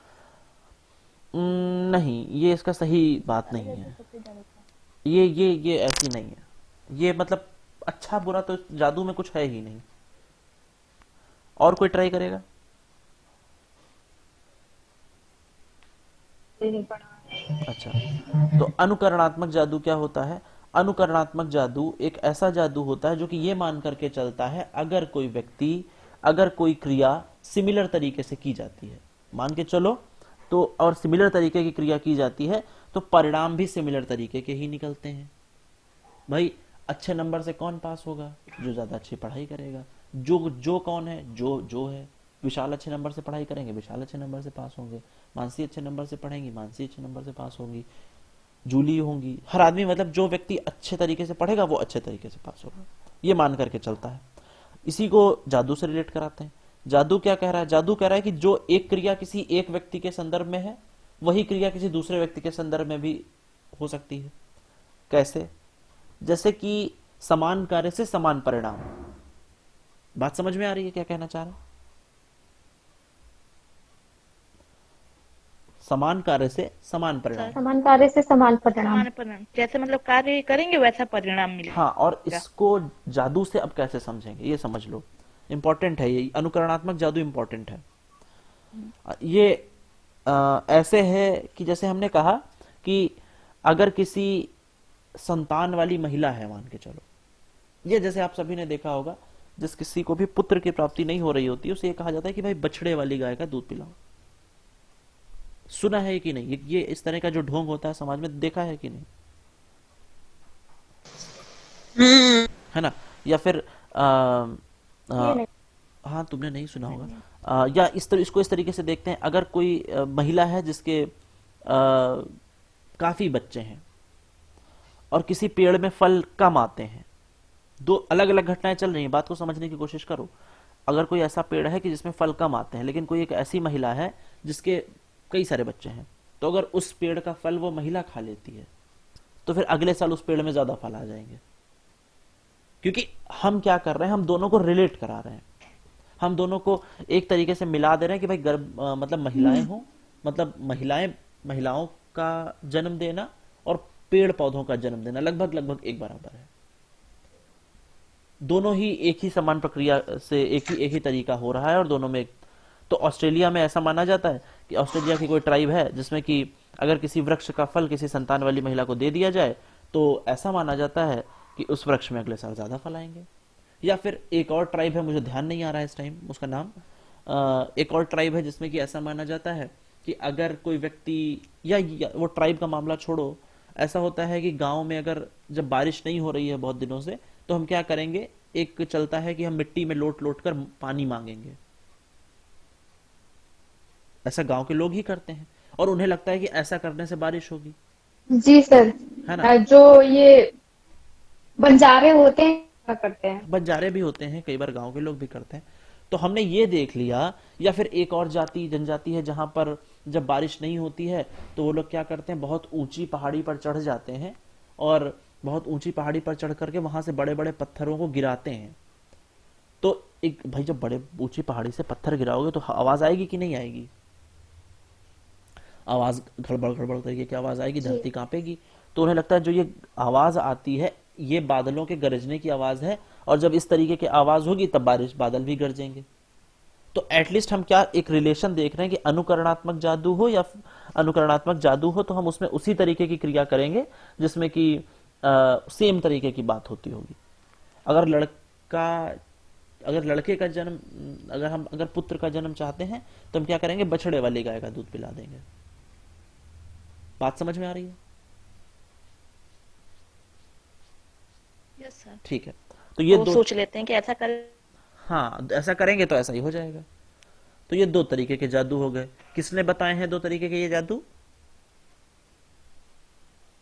नहीं, ये इसका सही बात नहीं है। ये ऐसी नहीं है। ये मतलब अच्छा बुरा तो जादू में कुछ है ही नहीं। और कोई ट्राई करेगा? अच्छा, तो अनुकरणात्मक जादू क्या होता है? अनुकरणात्मक जादू एक ऐसा जादू होता है जो कि ये मान करके चलता है अगर कोई व्यक्ति, अगर कोई क्रिया सिमिलर तरीके से की जाती है, मान के चलो, तो और सिमिलर तरीके की क्रिया की जाती है तो परिणाम भी सिमिलर तरीके के ही निकलते हैं। भाई अच्छे नंबर से कौन पास होगा? जो ज्यादा अच्छी पढ़ाई करेगा। जो कौन है? जो है। विशाल अच्छे नंबर से पढ़ाई करेंगे, विशाल अच्छे नंबर से पास होंगे। मानसी अच्छे नंबर से पढ़ेंगी, मानसी अच्छे नंबर से पास होंगी। जूली होंगी। हर आदमी, मतलब जो व्यक्ति अच्छे तरीके से पढ़ेगा वो अच्छे तरीके से पास होगा, ये मान करके चलता है। इसी को जादू से रिलेट कराते हैं। जादू क्या कह रहा है? जादू कह रहा है कि जो एक क्रिया किसी एक व्यक्ति के संदर्भ में है, वही क्रिया किसी दूसरे व्यक्ति के संदर्भ में भी हो सकती है। कैसे? जैसे कि समान कार्य से समान परिणाम। बात समझ में आ रही है क्या कहना चाह रहा है? समान कार्य से समान परिणाम। समान कार्य से समान परिणाम। समान परिणाम, जैसे मतलब कार्य करेंगे वैसा परिणाम मिलेगा। हाँ, और इसको जादू से अब कैसे समझेंगे ये समझ लो। इंपॉर्टेंट है ये, अनुकरणात्मक जादू इंपॉर्टेंट है। ये ऐसे है कि जैसे हमने कहा कि अगर किसी संतान वाली महिला है, मान के चलो, ये जैसे आप सभी ने देखा होगा, जिस किसी को भी पुत्र की प्राप्ति नहीं हो रही होती उसे ये कहा जाता है कि भाई बछड़े वाली गाय का दूध पिलाओ। सुना है कि नहीं? ये इस तरह का जो ढोंग होता है समाज में, देखा है कि नहीं? है ना? या फिर हाँ, तुमने नहीं सुना होगा। या इसको इस तरीके से देखते हैं, अगर कोई महिला है जिसके काफी बच्चे हैं और किसी पेड़ में फल कम आते हैं, दो अलग अलग घटनाएं चल रही हैं, बात को समझने की कोशिश करो। अगर कोई ऐसा पेड़ है कि जिसमें फल कम आते हैं, लेकिन कोई एक ऐसी महिला है जिसके कई सारे बच्चे हैं, तो अगर उस पेड़ का फल वो महिला खा लेती है तो फिर अगले साल उस पेड़ में ज्यादा फल आ जाएंगे। क्योंकि हम क्या कर रहे हैं, हम दोनों को रिलेट करा रहे हैं, हम दोनों को एक तरीके से मिला दे रहे हैं कि भाई गर्भ मतलब महिलाएं हो, मतलब महिलाओं का जन्म देना और पेड़ पौधों का जन्म देना लगभग लगभग एक बराबर है। दोनों ही एक ही समान प्रक्रिया से एक ही तरीका हो रहा है और दोनों में तो ऑस्ट्रेलिया में ऐसा माना जाता है कि ऑस्ट्रेलिया की कोई ट्राइब है जिसमें कि अगर किसी वृक्ष का फल किसी संतान वाली महिला को दे दिया जाए तो ऐसा माना जाता है कि उस वृक्ष में अगले साल ज्यादा फल आएंगे। या फिर एक और ट्राइब है, मुझे ध्यान नहीं आ रहा है इस टाइम उसका नाम, एक और ट्राइब है जिसमें कि ऐसा माना जाता है कि अगर कोई व्यक्ति या वो ट्राइब का मामला छोड़ो, ऐसा होता है कि गांव में अगर जब बारिश नहीं हो रही है बहुत दिनों से, तो हम क्या करेंगे, एक चलता है कि हम मिट्टी में लोट लोट कर पानी मांगेंगे। ऐसा गांव के लोग ही करते हैं और उन्हें लगता है कि ऐसा करने से बारिश होगी। जी सर, है ना? जो ये बंजारे होते हैं क्या करते हैं? बंजारे भी होते हैं, कई बार गांव के लोग भी करते हैं। तो हमने ये देख लिया। या फिर एक और जनजाति है जहां पर जब बारिश नहीं होती है तो वो लोग क्या करते हैं, बहुत ऊंची पहाड़ी पर चढ़ जाते हैं और बहुत ऊंची पहाड़ी पर चढ़ करके वहां से बड़े बड़े पत्थरों को गिराते हैं। तो एक भाई, जब बड़े ऊंची पहाड़ी से पत्थर गिराओगे तो आवाज आएगी कि नहीं आएगी? आवाज गड़बड़ गड़बड़ तरीके की आवाज आएगी, धरती कांपेगी। तो उन्हें लगता है जो ये आवाज आती है ये बादलों के गरजने की आवाज है, और जब इस तरीके की आवाज होगी तब बादल भी गरजेंगे। तो एटलीस्ट हम क्या एक रिलेशन देख रहे हैं कि अनुकरणात्मक जादू हो या अनुकरणात्मक जादू हो तो हम उसमें उसी तरीके की क्रिया करेंगे जिसमें कि सेम तरीके की बात होती होगी। अगर लड़के का जन्म, अगर पुत्र का जन्म चाहते हैं तो हम क्या करेंगे, बछड़े वाली गाय का दूध पिला देंगे। बात समझ में आ रही है? Yes sir. ठीक है, तो ये वो दो सोच लेते हैं कि ऐसा कर। हाँ, ऐसा करेंगे तो ऐसा ही हो जाएगा। तो ये दो तरीके के जादू हो गए। किसने बताए हैं दो तरीके के ये जादू?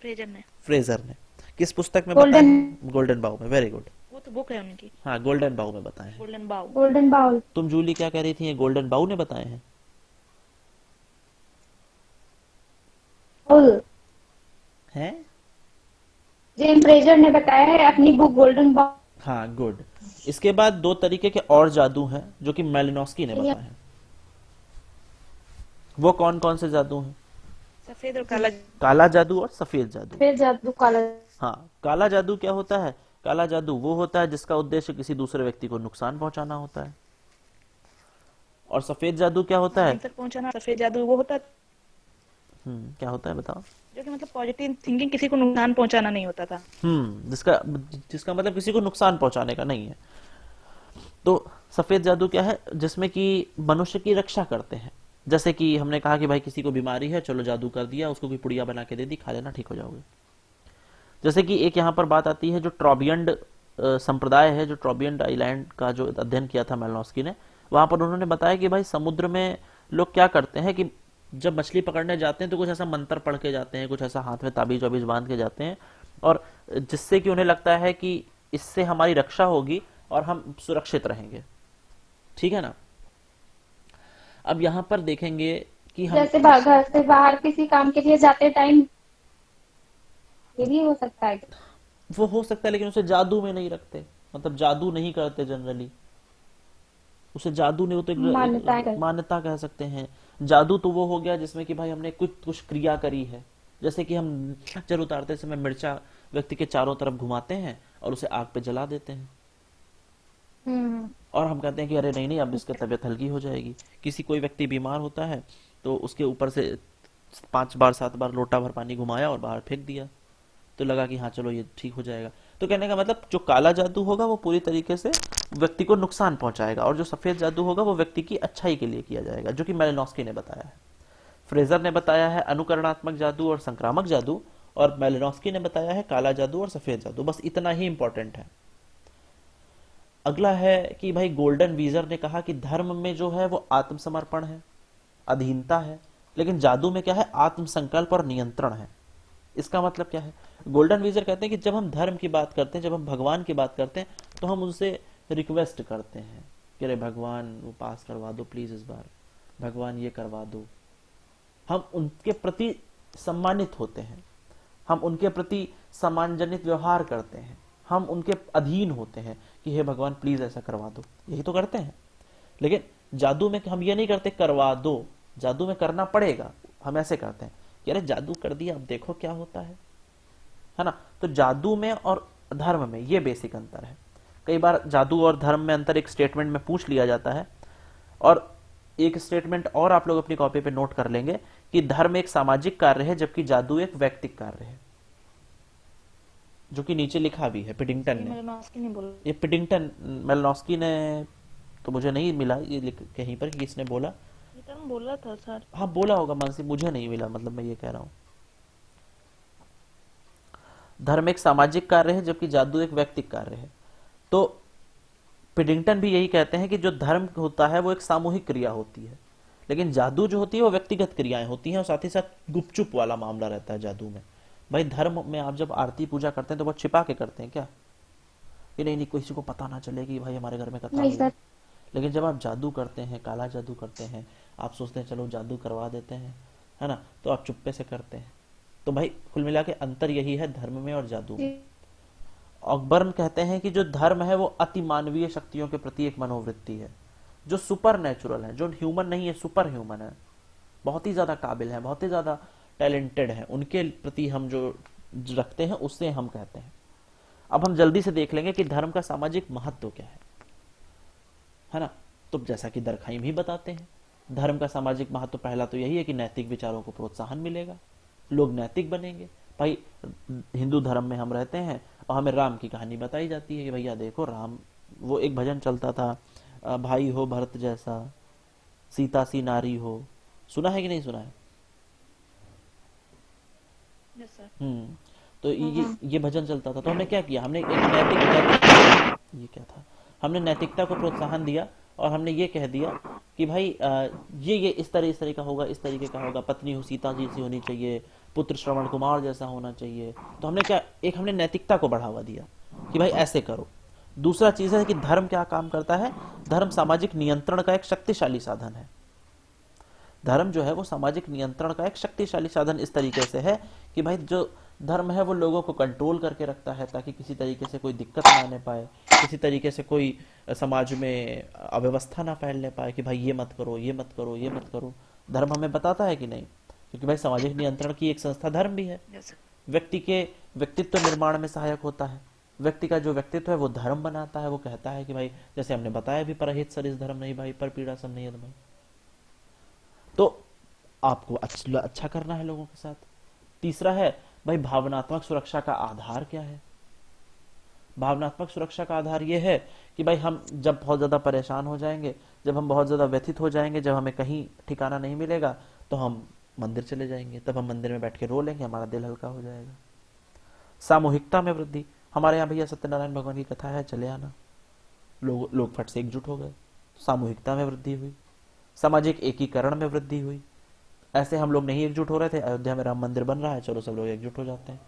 फ्रेजर ने। किस पुस्तक में बताया? गोल्डन बाउ में। वेरी गुड, वो तो बुक है उनकी। हाँ, गोल्डन बाउ में बताए हैं। Golden bowl. तुम जूली क्या कह रही थी, ये गोल्डन बाउ ने बताए हैं? हैं? जेम्स फ्रेजर ने बताया है अपनी बुक गोल्डन बाउल। हाँ, गुड। इसके बाद दो तरीके के और जादू हैं जो कि मेलिनोस्की ने बताए हैं। वो कौन कौन से जादू हैं? सफेद और काला। काला जादू और सफेद जादू। फिर जादू काला। हाँ, काला जादू क्या होता है? काला जादू वो होता है जिसका उद्देश्य किसी दूसरे व्यक्ति को नुकसान पहुंचाना होता है। और सफेद जादू क्या होता है? तक पहुंचाना। सफेद जादू वो होता है क्या होता है बताओ? जो कि मतलब पॉजिटिव थिंकिंग, किसी को नुकसान पहुंचाना नहीं होता था। जिसका जिसका मतलब किसी को नुकसान पहुंचाने का नहीं है। तो सफेद जादू क्या है? जिसमें कि मनुष्य की रक्षा करते हैं। जैसे कि हमने कहा कि भाई किसी को बीमारी है, चलो जादू कर दिया, उसको कोई पुड़िया बना के दे दी, खा लेना, ठीक हो जाओगे। जैसे कि एक यहाँ पर बात आती है, जो ट्रॉबियंड संप्रदाय है, जो ट्रॉबियंड आइलैंड का जो अध्ययन किया था मेलनोस्की ने, वहां पर उन्होंने बताया कि भाई समुद्र में लोग क्या करते हैं कि जब मछली पकड़ने जाते हैं तो कुछ ऐसा मंत्र पढ़ के जाते हैं, कुछ ऐसा हाथ में ताबीज वाबीज बांध के जाते हैं, और जिससे कि उन्हें लगता है कि इससे हमारी रक्षा होगी और हम सुरक्षित रहेंगे। ठीक है ना? अब यहाँ पर देखेंगे कि हम जैसे घर से बाहर किसी काम के लिए जाते टाइम ये भी हो सकता है। वो हो सकता है, लेकिन उसे जादू में नहीं रखते, मतलब जादू नहीं करते जनरली, उसे जादू नहीं, वो तो एक मान्यता कह सकते हैं। जादू तो वो हो गया जिसमें कि भाई हमने कुछ कुछ क्रिया करी है। जैसे कि हम जल उतारते समय मिर्चा व्यक्ति के चारों तरफ घुमाते हैं और उसे आग पे जला देते हैं, और हम कहते हैं कि अरे नहीं नहीं, अब इसकी तबीयत हल्की हो जाएगी। किसी कोई व्यक्ति बीमार होता है तो उसके ऊपर से 5 बार 7 बार लोटा भर पानी घुमाया और बाहर फेंक दिया, तो लगा कि हाँ चलो ये ठीक हो जाएगा। तो कहने का मतलब जो काला जादू होगा वो पूरी तरीके से व्यक्ति को नुकसान पहुंचाएगा, और जो सफेद जादू होगा वो व्यक्ति की अच्छाई के लिए किया जाएगा, जो कि मेलिनोस्की ने बताया है। फ्रेजर ने बताया है अनुकरणात्मक जादू और संक्रामक जादू, और मेलिनोस्की ने बताया है काला जादू और सफेद जादू। बस इतना ही इंपॉर्टेंट है। अगला है कि भाई गोल्डन वीजर ने कहा कि धर्म में जो है वो आत्मसमर्पण है, अधीनता है, लेकिन जादू में क्या है? आत्मसंकल्प और नियंत्रण है। इसका मतलब क्या है? गोल्डन वीजर कहते हैं कि जब हम धर्म की बात करते हैं, जब हम भगवान की बात करते हैं, तो हम उनसे रिक्वेस्ट करते हैं कि अरे भगवान वो पास करवा दो प्लीज, इस बार भगवान ये करवा दो। हम उनके प्रति सम्मानित होते हैं, हम उनके प्रति सम्मानजनित व्यवहार करते हैं, हम उनके अधीन होते हैं कि हे भगवान प्लीज ऐसा करवा दो, यही तो करते हैं। लेकिन जादू में हम ये नहीं करते करवा दो, जादू में करना पड़ेगा। हम ऐसे करते हैं कि अरे जादू कर दिया, अब देखो क्या होता है ना? तो जादू में और धर्म में ये बेसिक अंतर है। कई बार जादू और धर्म में अंतर एक स्टेटमेंट में पूछ लिया जाता है, और एक स्टेटमेंट और आप लोग अपनी कॉपी पे नोट कर लेंगे कि धर्म एक सामाजिक कार्य है जबकि जादू एक वैयक्तिक कार्य है, जो कि नीचे लिखा भी है पिडिंगटन ने। मेलिनोस्की ने बोला। ये पिडिंगटन, मेलिनोस्की ने तो मुझे नहीं मिला ये कहीं पर कि किसने बोला। ये तो हम बोला था सर। हाँ बोला होगा मानसी, मुझे नहीं मिला, मतलब मैं ये कह रहा हूँ। धर्म एक सामाजिक कार्य है जबकि जादू एक वैयक्तिक कार्य है। तो पिडिंगटन भी यही कहते हैं कि जो धर्म होता है वो एक सामूहिक क्रिया होती है, लेकिन जादू जो होती है वो व्यक्तिगत क्रियाएं होती हैं, और साथ ही साथ गुपचुप वाला मामला रहता है जादू में। भाई धर्म में आप जब आरती पूजा करते हैं तो बहुत छिपा के करते हैं क्या, कि नहीं नहीं किसी को पता ना चले कि भाई हमारे घर में कथा हुई है। लेकिन जब आप जादू करते हैं, काला जादू करते हैं, आप सोचते हैं चलो जादू करवा देते हैं, है ना, तो आप चुप्पे से करते हैं। तो भाई कुल मिला के अंतर यही है धर्म में और जादू में। ऑकबर्न कहते हैं कि जो धर्म है वो अति मानवीय शक्तियों के प्रति एक मनोवृत्ति है, जो सुपर नेचुरल है, जो ह्यूमन नहीं है, सुपर ह्यूमन है, बहुत ही ज्यादा काबिल है, बहुत ही ज्यादा टैलेंटेड है, उनके प्रति हम जो रखते हैं उससे हम कहते हैं। अब हम जल्दी से देख लेंगे कि धर्म का सामाजिक महत्व क्या है ना। तो जैसा कि दरखाइम ही बताते हैं, धर्म का सामाजिक महत्व पहला तो यही है कि नैतिक विचारों को प्रोत्साहन मिलेगा, लोग नैतिक बनेंगे। भाई हिंदू धर्म में हम रहते हैं और हमें राम की कहानी बताई जाती है कि भैया देखो राम, वो एक भजन चलता था, भाई हो भरत जैसा, सीता सी नारी हो, सुना है कि नहीं सुना है? Yes sir. तो ये भजन चलता था। तो हमने क्या किया, हमने एक नैतिक ये क्या था, हमने नैतिकता को प्रोत्साहन दिया, और हमने ये कह दिया कि भाई ये इस तरह का होगा, इस तरीके का होगा, पत्नी हो सीता जैसी होनी चाहिए, पुत्र श्रवण कुमार जैसा होना चाहिए। तो हमने क्या, एक हमने नैतिकता को बढ़ावा दिया कि भाई ऐसे करो। दूसरा चीज है कि धर्म क्या काम करता है, धर्म सामाजिक नियंत्रण का एक शक्तिशाली साधन है। धर्म जो है वो सामाजिक नियंत्रण का एक शक्तिशाली साधन इस तरीके से है कि भाई जो धर्म है वो लोगों को कंट्रोल करके रखता है, ताकि किसी तरीके से कोई दिक्कत ना आने पाए, किसी तरीके से कोई समाज में अव्यवस्था ना फैलने पाए कि भाई ये मत करो, ये मत करो, ये मत करो। धर्म हमें बताता है कि नहीं, क्योंकि भाई सामाजिक नियंत्रण की एक संस्था धर्म भी है। Yes sir. व्यक्ति के व्यक्तित्व निर्माण में सहायक होता है। व्यक्ति का जो व्यक्तित्व है वो धर्म बनाता है। वो कहता है कि भाई, जैसे हमने बताया भी, परहित सरिस धर्म नहीं भाई, पर पीड़ा सम नहीं भाई। तो आपको अच्छा करना है लोगों के साथ। तीसरा है भाई, भावनात्मक सुरक्षा का आधार क्या है। भावनात्मक सुरक्षा का आधार ये है कि भाई हम जब बहुत ज्यादा परेशान हो जाएंगे, जब हम बहुत ज्यादा व्यथित हो जाएंगे, जब हमें कहीं ठिकाना नहीं मिलेगा, तो हम मंदिर चले जाएंगे। तब हम मंदिर में बैठ के रो लेंगे, हमारा दिल हल्का हो जाएगा। सामूहिकता में वृद्धि। हमारे यहाँ भैया सत्यनारायण भगवान की कथा है, चले आना। लोग फट से एकजुट हो गए, सामूहिकता में वृद्धि हुई। सामाजिक एकीकरण में वृद्धि हुई। ऐसे हम लोग नहीं एकजुट हो रहे थे, अयोध्या में राम मंदिर बन रहा है, चलो सब लोग एकजुट हो जाते हैं,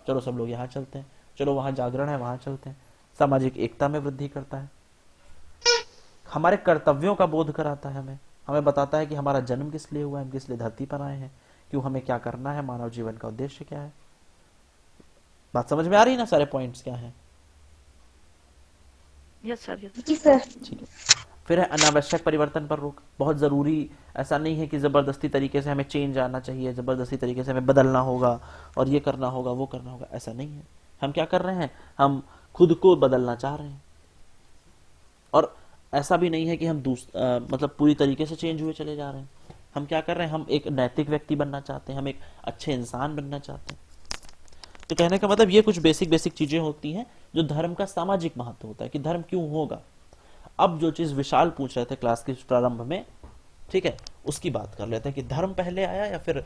चलो सब लोग यहाँ चलते हैं, चलो वहां जागरण है वहां चलते हैं। सामाजिक एकता में वृद्धि करता है। हमारे कर्तव्यों का बोध कराता है हमें बताता है कि हमारा जन्म किस लिए हुआ है, हम किस लिए धरती पर आए हैं, क्यों हमें क्या करना है, मानव जीवन का उद्देश्य क्या है। बात समझ में आ रही है ना, सारे पॉइंट्स क्या हैं? Yes sir. यस जी सर। ठीक है। फिर है अनावश्यक परिवर्तन पर रोक। बहुत जरूरी, ऐसा नहीं है कि जबरदस्ती तरीके से हमें चेंज आना चाहिए, जबरदस्ती तरीके से हमें बदलना होगा और ये करना होगा वो करना होगा, ऐसा नहीं है। हम क्या कर रहे हैं, हम खुद को बदलना चाह रहे हैं। और ऐसा भी नहीं है कि हम मतलब पूरी तरीके से चेंज हुए चले जा रहे हैं। हम क्या कर रहे हैं, हम एक नैतिक व्यक्ति बनना चाहते हैं, हम एक अच्छे इंसान बनना चाहते हैं। तो कहने का मतलब ये कुछ बेसिक चीजें होती हैं जो धर्म का सामाजिक महत्व होता है, कि धर्म क्यों होगा। अब जो चीज विशाल पूछ रहे थे क्लास के प्रारंभ में, ठीक है, उसकी बात कर लेते हैं कि धर्म पहले आया या फिर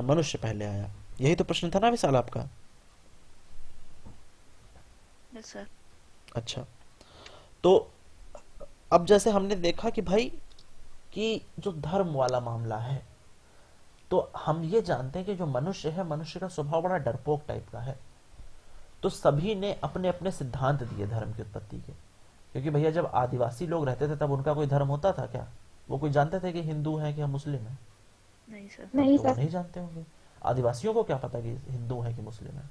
मनुष्य पहले आया। यही तो प्रश्न था ना विशाल आपका? Yes sir. अच्छा, तो अब जैसे हमने देखा कि भाई कि जो धर्म वाला मामला है, तो हम ये जानते हैं कि जो मनुष्य है, मनुष्य का स्वभाव बड़ा डरपोक टाइप का है। तो सभी ने अपने अपने सिद्धांत दिए धर्म की उत्पत्ति के। क्योंकि भैया जब आदिवासी लोग रहते थे तब उनका कोई धर्म होता था क्या? वो कोई जानते थे कि हिंदू है कि हम मुस्लिम है? नहीं सर। नहीं तो वो सर। नहीं जानते होंगे। आदिवासियों को क्या पता कि हिंदू है कि मुस्लिम है?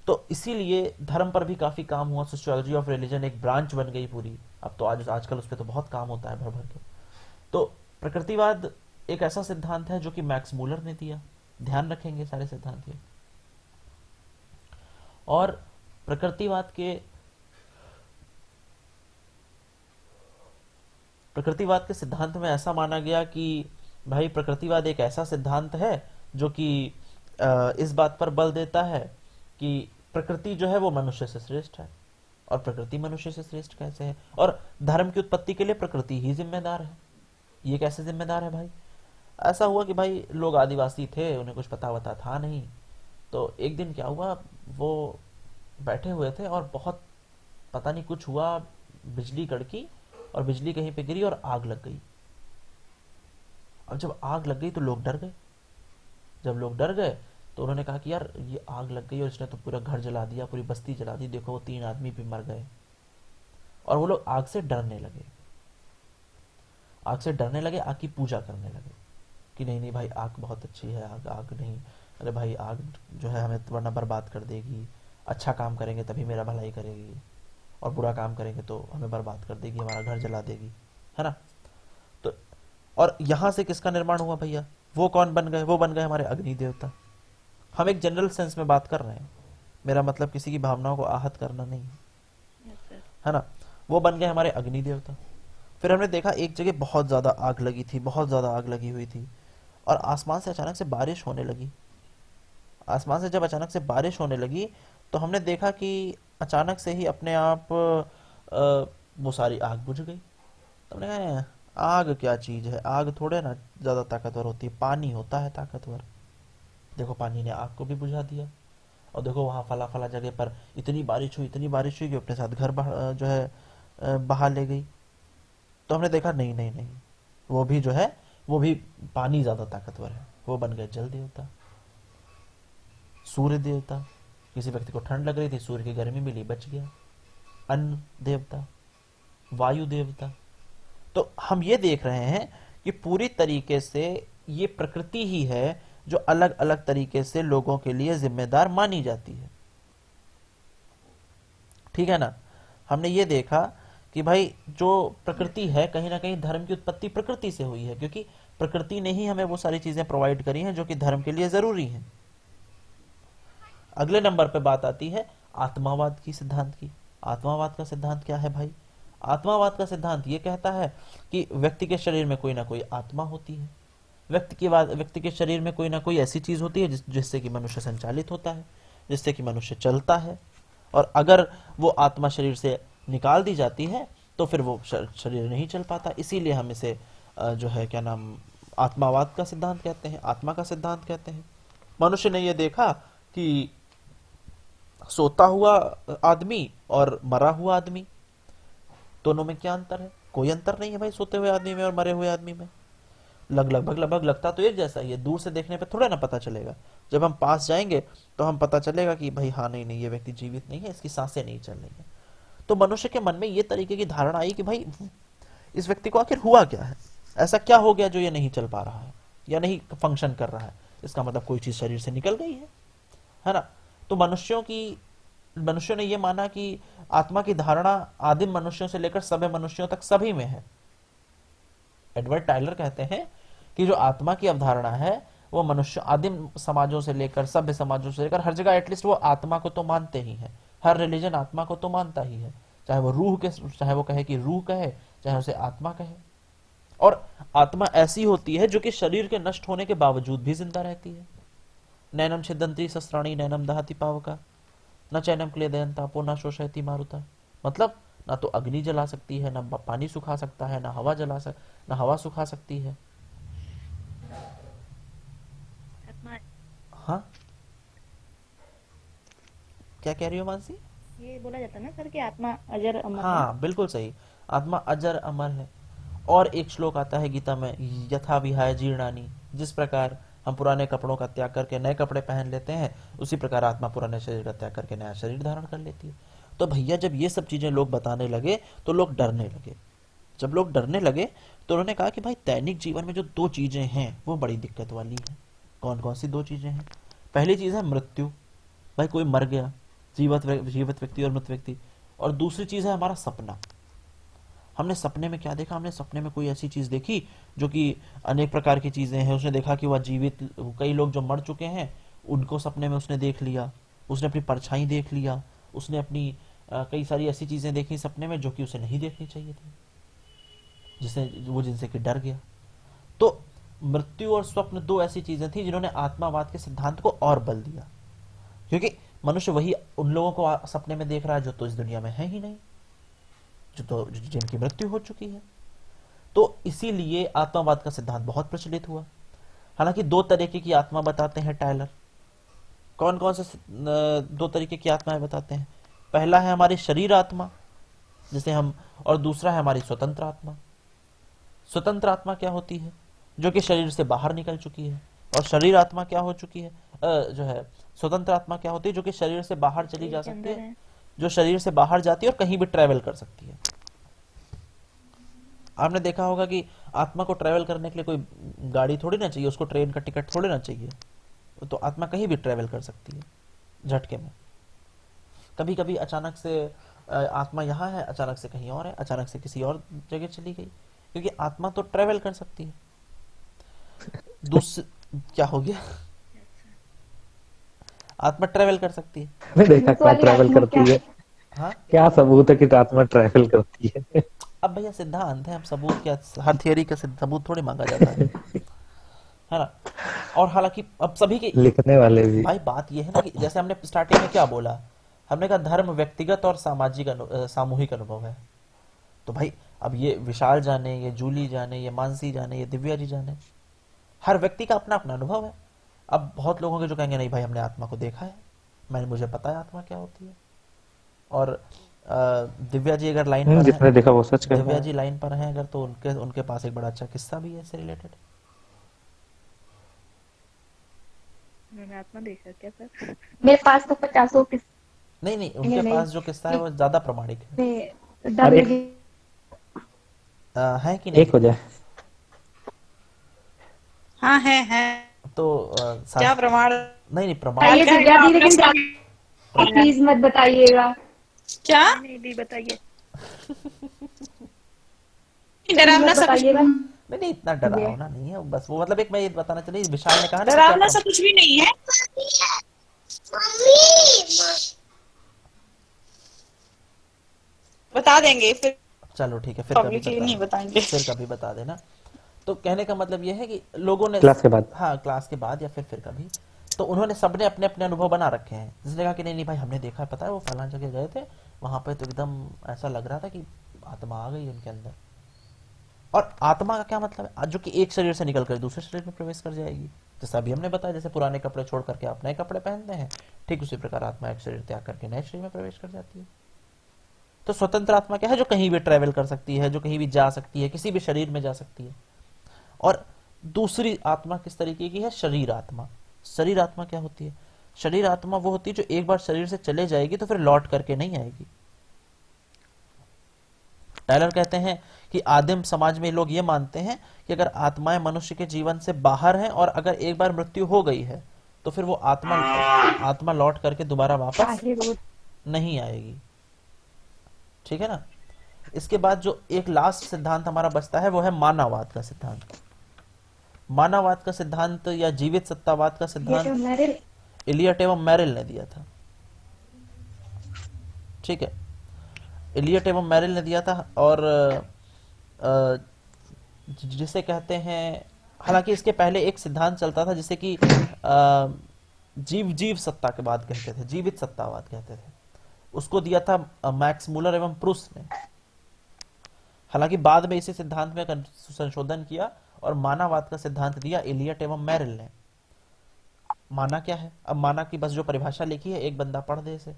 तो इसीलिए धर्म पर भी काफी काम हुआ। सोशियोलॉजी ऑफ रिलीजन एक ब्रांच बन गई पूरी। अब तो आजकल उस पर तो बहुत काम होता है भर भर के। तो प्रकृतिवाद एक ऐसा सिद्धांत है जो कि मैक्स मूलर ने दिया। ध्यान रखेंगे सारे सिद्धांत ये। और प्रकृतिवाद के सिद्धांत में ऐसा माना गया कि भाई प्रकृतिवाद एक ऐसा सिद्धांत है जो कि इस बात पर बल देता है कि प्रकृति जो है वो मनुष्य से श्रेष्ठ है। और प्रकृति मनुष्य से श्रेष्ठ कैसे है? और धर्म की उत्पत्ति के लिए प्रकृति ही जिम्मेदार है। ये कैसे जिम्मेदार है भाई? ऐसा हुआ कि भाई लोग आदिवासी थे, उन्हें कुछ पता वता था नहीं। तो एक दिन क्या हुआ, वो बैठे हुए थे और बहुत पता नहीं कुछ हुआ, बिजली कड़की और बिजली कहीं पे गिरी और आग लग गई। अब जब आग लग गई तो लोग डर गए। जब लोग डर गए तो उन्होंने कहा कि यार ये आग लग गई और इसने तो पूरा घर जला दिया, पूरी बस्ती जला दी, देखो वो 3 आदमी भी मर गए। और वो लोग आग से डरने लगे। आग से डरने लगे, आग की पूजा करने लगे कि नहीं नहीं भाई आग बहुत अच्छी है, आग नहीं, अरे भाई आग जो है हमें वरना बर्बाद कर देगी। अच्छा काम करेंगे तभी मेरा भलाई करेगी, और बुरा काम करेंगे तो हमें बर्बाद कर देगी, हमारा घर जला देगी, है ना। तो और यहां से किसका निर्माण हुआ भैया? वो कौन बन गए? वो बन गए हमारे अग्नि देवता। हम एक जनरल सेंस में बात कर रहे हैं, मेरा मतलब किसी की भावनाओं को आहत करना नहीं है, यस सर। है ना। वो बन गए हमारे अग्नि देवता। फिर हमने देखा एक जगह बहुत ज्यादा आग लगी थी, बहुत ज्यादा आग लगी हुई थी, और आसमान से अचानक से बारिश होने लगी। आसमान से जब अचानक से बारिश होने लगी तो हमने देखा कि अचानक से ही अपने आप वो सारी आग बुझ गई। तो हमने कहा आग क्या चीज है, आग थोड़े ना ज्यादा ताकतवर होती है, पानी होता है ताकतवर। देखो पानी ने आग को भी बुझा दिया। और देखो वहां फला फला जगह पर इतनी बारिश हुई कि अपने साथ घर जो है बहा ले गई। तो हमने देखा नहीं नहीं नहीं, वो भी जो है वो भी पानी ज्यादा ताकतवर है। वो बन गए जल देवता। सूर्य देवता, किसी व्यक्ति को ठंड लग रही थी, सूर्य की गर्मी मिली, बच गया। अन्न देवता, वायु देवता। तो हम ये देख रहे हैं कि पूरी तरीके से ये प्रकृति ही है जो अलग अलग तरीके से लोगों के लिए जिम्मेदार मानी जाती है। ठीक है ना। हमने ये देखा कि भाई जो प्रकृति है, कहीं ना कहीं धर्म की उत्पत्ति प्रकृति से हुई है, क्योंकि प्रकृति ने ही हमें वो सारी चीजें प्रोवाइड करी हैं जो कि धर्म के लिए जरूरी हैं। अगले नंबर पे बात आती है आत्मावाद की सिद्धांत की। आत्मावाद का सिद्धांत क्या है भाई? आत्मावाद का सिद्धांत ये कहता है कि व्यक्ति के शरीर में कोई ना कोई आत्मा होती है। व्यक्ति के शरीर में कोई ना कोई ऐसी चीज होती है जिससे कि मनुष्य संचालित होता है, जिससे कि मनुष्य चलता है, और अगर वो आत्मा शरीर से निकाल दी जाती है तो फिर वो शरीर नहीं चल पाता। इसीलिए हम इसे जो है क्या नाम आत्मावाद का सिद्धांत कहते हैं, आत्मा का सिद्धांत कहते हैं। मनुष्य ने ये देखा कि सोता हुआ आदमी और मरा हुआ आदमी, दोनों में क्या अंतर है? कोई अंतर नहीं है भाई सोते हुए आदमी में और मरे हुए आदमी में। लगभग लगता तो एक जैसा ही है, दूर से देखने पे थोड़ा ना पता चलेगा। जब हम पास जाएंगे तो हम पता चलेगा कि भाई हाँ नहीं ये व्यक्ति जीवित नहीं है, इसकी सांसें नहीं चल रही है। तो मनुष्य के मन में ये तरीके की धारणा आई कि भाई इस व्यक्ति को आखिर हुआ क्या है, ऐसा क्या हो गया जो ये नहीं चल पा रहा है या नहीं फंक्शन कर रहा है। इसका मतलब कोई चीज शरीर से निकल गई है ना। तो मनुष्यों ने यह माना कि आत्मा की धारणा आदिम मनुष्यों से लेकर सभ्य मनुष्यों तक सभी में है। एडवर्ड टायलर कहते हैं कि जो आत्मा की अवधारणा है वो मनुष्य आदिम समाजों से लेकर सभ्य समाजों से लेकर हर जगह एटलीस्ट वो आत्मा को तो मानते ही है। हर रिलीजन आत्मा को तो मानता ही है, चाहे वो कहे कि रूह कहे, चाहे उसे आत्मा कहे। और आत्मा ऐसी होती है जो कि शरीर के नष्ट होने के बावजूद भी जिंदा रहती है। नैनम छिदन्ति शस्त्राणि नैनम दहति पावका न चैनम क्लेदयन् तापो न शोषयति मारुता। मतलब ना तो अग्नि जला सकती है, ना पानी सुखा सकता है, ना हवा सुखा सकती है। आत्मा हाँ क्या कह रही हो मानसी? ये बोला जाता है ना सर कि आत्मा अजर अमर है। हाँ बिल्कुल सही, आत्मा अजर अमर है। और एक श्लोक आता है गीता में, यथा विहाय जीर्णानि, जिस प्रकार हम पुराने कपड़ों का त्याग करके नए कपड़े पहन लेते हैं, उसी प्रकार आत्मा पुराने शरीर का त्याग करके नया शरीर धारण कर लेती है। तो भैया जब ये सब चीजें लोग बताने लगे तो लोग डरने लगे। जब लोग डरने लगे तो उन्होंने कहा कि भाई दैनिक जीवन में जो दो चीजें हैं वो बड़ी दिक्कत वाली है। कौन कौन सी दो चीजें हैं? पहली चीज है मृत्यु, भाई कोई मर गया, जीवित व्यक्ति और मृत व्यक्ति। और दूसरी चीज है हमारा सपना। हमने सपने में क्या देखा? हमने सपने में कोई ऐसी चीज देखी जो कि अनेक प्रकार की चीजें हैं। उसने देखा कि वह जीवित, कई लोग जो मर चुके हैं उनको सपने में उसने देख लिया, उसने अपनी परछाई देख लिया, उसने अपनी कई सारी ऐसी चीजें देखी सपने में जो कि उसे नहीं देखनी चाहिए थी, जिनसे कि डर गया। तो मृत्यु और स्वप्न दो ऐसी चीजें थी जिन्होंने आत्मावाद के सिद्धांत को और बल दिया, क्योंकि मनुष्य वही उन लोगों को सपने में देख रहा है जो तो इस दुनिया में है ही नहीं, जिनकी मृत्यु हो चुकी है। तो इसीलिए आत्मावाद का सिद्धांत बहुत प्रचलित हुआ। हालांकि दो तरीके की आत्मा बताते हैं टायलर। कौन कौन से दो तरीके की आत्माएं बताते हैं? पहला है हमारी शरीर आत्मा जिसे हम, और दूसरा है हमारी स्वतंत्र आत्मा। स्वतंत्र आत्मा क्या होती है? जो कि शरीर से बाहर निकल चुकी है। और शरीर आत्मा क्या हो चुकी है? जो है स्वतंत्र आत्मा क्या होती है? जो कि शरीर से बाहर चली जा सकती है, जो शरीर से बाहर जाती है और कहीं भी ट्रेवल कर सकती है। आपने देखा होगा कि आत्मा को ट्रेवल करने के लिए कोई गाड़ी थोड़ी ना चाहिए, उसको ट्रेन का टिकट थोड़ी ना चाहिए। तो आत्मा कहीं भी ट्रेवल कर सकती है झटके में। कभी कभी अचानक से आत्मा यहाँ है, अचानक से कहीं और है, अचानक से किसी और जगह चली गई, क्योंकि आत्मा तो ट्रेवल कर सकती है। क्या हो गया? आत्मा ट्रेवल कर सकती है। मैंने देखा क्या ट्रैवल करती है। हाँ क्या सबूत है कि आत्मा ट्रैवल करती है? अब भैया सिद्धांत है, हम सबूत क्या, हर थियरी का सबूत थोड़ी मांगा जाता है ना। और हालांकि अब सभी के लिखने वाले भी भाई बात यह है ना कि जैसे हमने स्टार्टिंग में क्या बोला, हमने कहा धर्म व्यक्तिगत और सामूहिक अनुभव है। तो भाई अब ये विशाल जाने, ये जूली जाने, ये मानसी जाने, ये दिव्या जी जाने, हर व्यक्ति का अपना अपना अनुभव है। अब बहुत लोगों के जो कहेंगे नहीं भाई हमने आत्मा को देखा है, मुझे पता है आत्मा क्या होती है। और दिव्या जी अगर लाइन पर जिसने देखा वो सच कहता दिव्या है। जी लाइन पर हैं अगर, तो उनके पास एक बड़ा अच्छा किस्सा भी है इससे रिलेटेड। मैंने आत्मा देखा क्या सर? मेरे पास तो 50 किस नहीं उनके नहीं, पास जो किस्सा है वो ज्यादा प्रमाणिक है। डर अरे, लगे। है कि नहीं? एक हो जाए। हाँ है। तो क्या प्रमाण? नहीं प्रमाण बताइए दिव्या जी, लेकिन प्लीज मत बताइएगा। क्या नहीं दी बताइए। डरावना मत सब कुछ बताइएगा। नहीं नहीं, इतना डरावना नहीं है, बस वो मतलब एक मैं ये बताना चाहिए, विशाल ने कहा ना कि डरावना क्या सा कुछ भी नहीं है। बता देंगे फिर, चलो ठीक है, फिर कभी पब्लिकली बता नहीं देना, बताएंगे। फिर कभी बता देना। तो कहने का मतलब ये है कि लोगों ने, क्लास के बाद। हाँ क्लास के बाद या फिर कभी, तो उन्होंने सबने अपने अपने अनुभव बना रखे हैं। जिसने कहा कि नहीं नहीं भाई हमने देखा है, पता है वो फलां जगह गए थे, वहां पे तो एकदम ऐसा लग रहा था कि आत्मा आ गई उनके अंदर। और आत्मा का क्या मतलब है, जो कि एक शरीर से निकल कर दूसरे शरीर में प्रवेश कर जाएगी। जैसा अभी हमने बताया, जैसे पुराने कपड़े छोड़ करके आप नए कपड़े पहनते हैं, ठीक उसी प्रकार आत्मा एक शरीर त्याग करके नए शरीर में प्रवेश कर जाती है। तो स्वतंत्र आत्मा क्या है, जो कहीं भी ट्रेवल कर सकती है, जो कहीं भी जा सकती है, किसी भी शरीर में जा सकती है। और दूसरी आत्मा किस तरीके की है, शरीर आत्मा। शरीर आत्मा क्या होती है, शरीर आत्मा वो होती है जो एक बार शरीर से चले जाएगी तो फिर लौट करके नहीं आएगी। टायलर कहते हैं कि आदिम समाज में लोग ये मानते हैं कि अगर आत्माएं मनुष्य के जीवन से बाहर हैं और अगर एक बार मृत्यु हो गई है तो फिर वो आत्मा लौट करके दोबारा वापस नहीं आएगी। ठीक है ना। इसके बाद जो एक लास्ट सिद्धांत हमारा बचता है वो है मानववाद का सिद्धांत। मानववाद का सिद्धांत या जीवित सत्तावाद का सिद्धांत इलियट एवं मैरिल ने दिया था। ठीक है, इलियट एवं मैरिल ने दिया था। और जिसे कहते हैं, हालांकि इसके पहले एक सिद्धांत चलता था जिसे कि जीव सत्ता के बाद कहते थे, जीवित सत्तावाद कहते थे। उसको दिया था मैक्स मूलर एवं प्रूस ने। हालांकि बाद में इसी सिद्धांत में संशोधन किया और मानववाद का सिद्धांत दिया इलियट एवं मैरिल ने। माना क्या है, अब माना की बस जो परिभाषा लिखी है एक बंदा पढ़ दे इसे।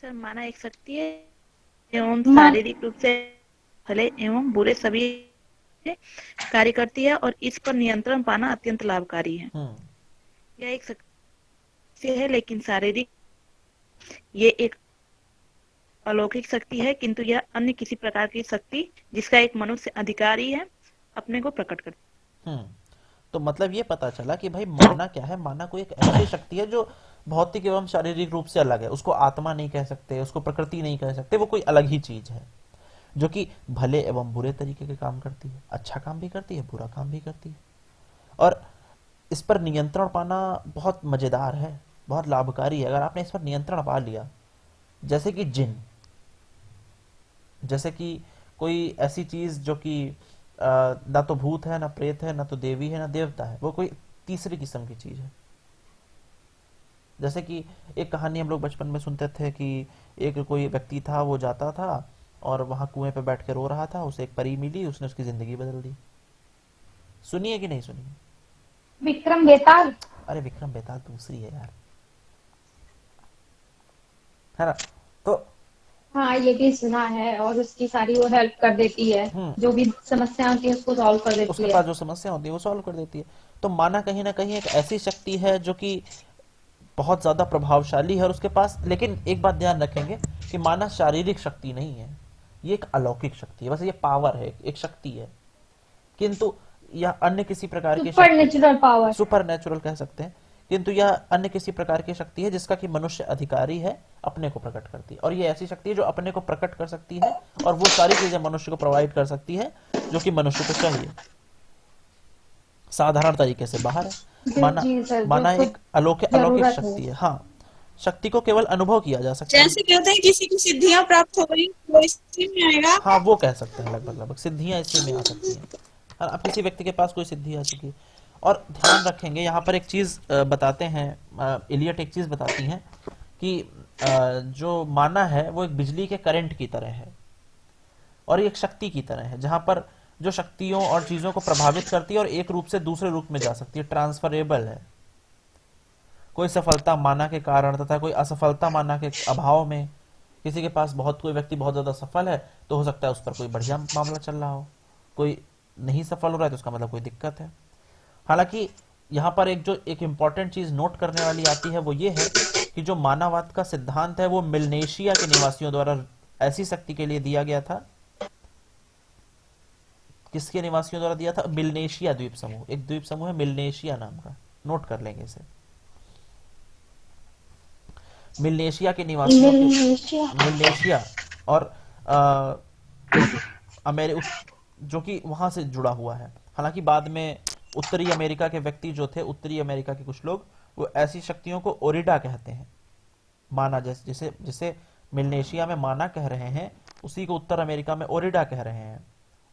सर माना एक शक्ति है एवं शारीरिक रूप से भले एवं बुरे सभी कार्य करती है और इस पर नियंत्रण पाना अत्यंत लाभकारी है। यह एक शक्ति है लेकिन शारीरिक, ये एक अलौकिक शक्ति है, किंतु यह अन्य किसी प्रकार की शक्ति जिसका एक मनुष्य अधिकारी है अपने को प्रकट करती है। तो मतलब ये पता चला कि भाई माना क्या है, माना कोई एक ऐसी शक्ति है जो भौतिक एवं शारीरिक रूप से अलग है। उसको आत्मा नहीं कह सकते, उसको प्रकृति नहीं कह सकते, वो कोई अलग ही चीज है जो कि भले एवं बुरे तरीके के काम करती है, अच्छा काम भी करती है, बुरा काम भी करती है। और इस पर नियंत्रण पाना बहुत मजेदार है, बहुत लाभकारी है। अगर आपने इस पर नियंत्रण पा लिया, जैसे कि जिन, जैसे कि कोई ऐसी चीज जो कि ना तो भूत है, ना प्रेत है, ना तो देवी है, ना देवता है, वो कोई तीसरी किस्म की चीज है। जैसे कि एक कहानी हम लोग बचपन में सुनते थे कि एक कोई व्यक्ति था, वो जाता था और वहां कुएं पे बैठ के रो रहा था, उसे एक परी मिली, उसने उसकी जिंदगी बदल दी। सुनिए कि नहीं सुनिए? विक्रम बेताल। अरे विक्रम बेताल दूसरी है यार, है ना। तो हाँ ये भी सुना है, और उसकी सारी वो हेल्प कर देती है, जो भी समस्या होती है उसको सॉल्व कर देती उसके है। पास जो समस्या होती है वो सॉल्व कर देती है। तो माना कहीं ना कहीं एक ऐसी शक्ति है जो कि बहुत ज्यादा प्रभावशाली है और उसके पास, लेकिन एक बात ध्यान रखेंगे कि माना शारीरिक शक्ति नहीं है, ये एक अलौकिक शक्ति है, बस ये पावर है, एक शक्ति है। किंतु यह अन्य किसी प्रकार की super natural power, super natural कह सकते हैं, किंतु यह अन्य किसी प्रकार की शक्ति है जिसका कि मनुष्य अधिकारी है, अपने को प्रकट करती है। और ये ऐसी शक्ति है जो अपने को प्रकट कर सकती है और वो सारी चीजें मनुष्य को प्रोवाइड कर सकती है जो कि मनुष्य को चाहिए, साधारण तरीके से बाहर है। माना एक अलौकिक शक्ति है। हाँ, शक्ति को केवल अनुभव किया जा सकता है। जैसे कहते हैं किसी को सिद्धियां प्राप्त हो गई, वो इसी में आएगा। हाँ वो कह सकते हैं, लगभग सिद्धियां इसी में आ सकती हैं। अब किसी व्यक्ति के पास कोई सिद्धि आ चुकी है। और ध्यान रखेंगे यहाँ पर एक चीज बताते हैं, इलियट एक चीज बताती हैं कि जो माना है वो एक बिजली के करंट की तरह है और एक शक्ति की तरह है, जहां पर जो शक्तियों और चीजों को प्रभावित करती है और एक रूप से दूसरे रूप में जा सकती है, ट्रांसफरेबल है। कोई सफलता माना के कारण तथा कोई असफलता माना के अभाव में, किसी के पास कोई व्यक्ति बहुत ज्यादा सफल है तो हो सकता है उस पर कोई बढ़िया मामला चल रहा हो, कोई नहीं सफल हो रहा है तो उसका मतलब कोई दिक्कत है। हालांकि यहाँ पर एक इंपॉर्टेंट चीज नोट करने वाली आती है, वो ये है कि जो मानववाद का सिद्धांत है वो मिलनेशिया के निवासियों द्वारा ऐसी शक्ति के लिए दिया गया था। किसके निवासियों द्वारा दिया था? मिलनेशिया द्वीप समूह, एक द्वीप समूह है मिलनेशिया नाम का, नोट कर लेंगे इसे। मिलनेशिया के निवासियों मिलनेशिया। और जो कि वहां से जुड़ा हुआ है। हालांकि बाद में उत्तरी अमेरिका के व्यक्ति जो थे, उत्तरी अमेरिका के कुछ लोग, वो ऐसी शक्तियों को ओरिडा कहते हैं। माना जैसे जैसे जैसे मिलनेशिया में माना कह रहे हैं, उसी को उत्तर अमेरिका में ओरिडा कह रहे हैं।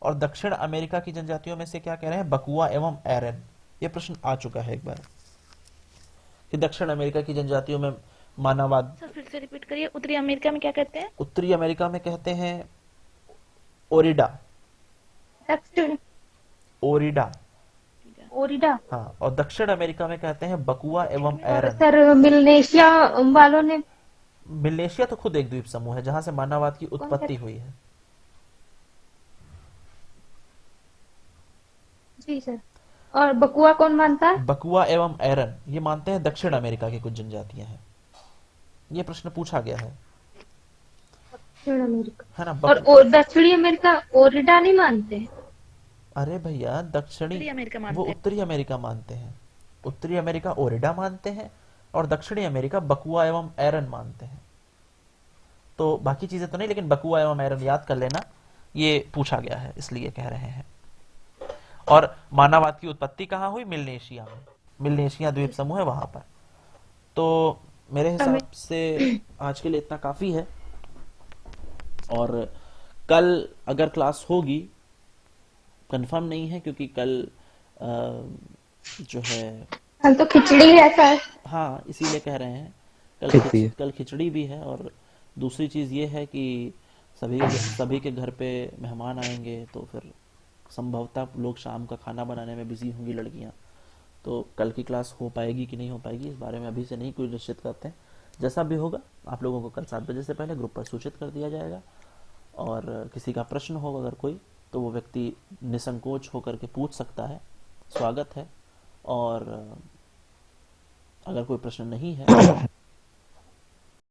और दक्षिण अमेरिका की जनजातियों में से क्या कह रहे हैं? बकुआ एवं एरन। ये प्रश्न आ चुका है एक बार कि दक्षिण अमेरिका की जनजातियों में मानववाद। सर फिर से रिपीट करिए, उत्तरी अमेरिका में क्या कहते हैं? उत्तरी अमेरिका में कहते हैं ओरिडा। दक्षिण ओरिडा, ओरिडा। हाँ। और दक्षिण अमेरिका में कहते हैं बकुआ एवं और एरन। सर मिलनेशिया वालों ने मिलेशिया तो खुद एक द्वीप समूह है जहां से मानववाद की कौन उत्पत्ति सा? हुई है। जी सर। और बकुआ कौन मानता है? बकुआ एवं एरन ये मानते हैं दक्षिण अमेरिका की कुछ जनजातियां हैं। ये प्रश्न पूछा गया है दक्षिण अमेरिका। है ना? और दक्षिणी अमेरिका ओरिडा नहीं मानते? अरे भैया, दक्षिणी उत्तरी अमेरिका मानते वो हैं। उत्तरी अमेरिका मानते हैं। उत्तरी अमेरिका ओरिडा मानते हैं और दक्षिणी अमेरिका बकुआ एवं एरन मानते हैं। तो बाकी चीजें तो नहीं, लेकिन बकुआ एवं एरन याद कर लेना, ये पूछा गया है इसलिए कह रहे हैं। और मानववाद की उत्पत्ति कहाँ हुई? मिलनेशिया में। मिलनेशिया द्वीप समूह है वहां पर। तो मेरे हिसाब से आज के लिए इतना काफी है। और कल अगर क्लास होगी, कंफर्म नहीं है क्योंकि कल जो है, कल तो खिचड़ी है सर। हाँ इसीलिए कह रहे हैं खिचड़ी है। कल खिचड़ी भी है। और दूसरी चीज ये है कि सभी के घर पे मेहमान आएंगे, तो फिर संभवतः लोग शाम का खाना बनाने में बिजी होंगी, लड़कियां। तो कल की क्लास हो पाएगी कि नहीं हो पाएगी, इस बारे में अभी से नहीं कोई निश्चित करते हैं। जैसा भी होगा आप लोगों को कल 7 बजे से पहले ग्रुप पर सूचित कर दिया जाएगा। और किसी का प्रश्न होगा अगर कोई, तो वो व्यक्ति निसंकोच होकर के पूछ सकता है, स्वागत है। और अगर कोई प्रश्न नहीं है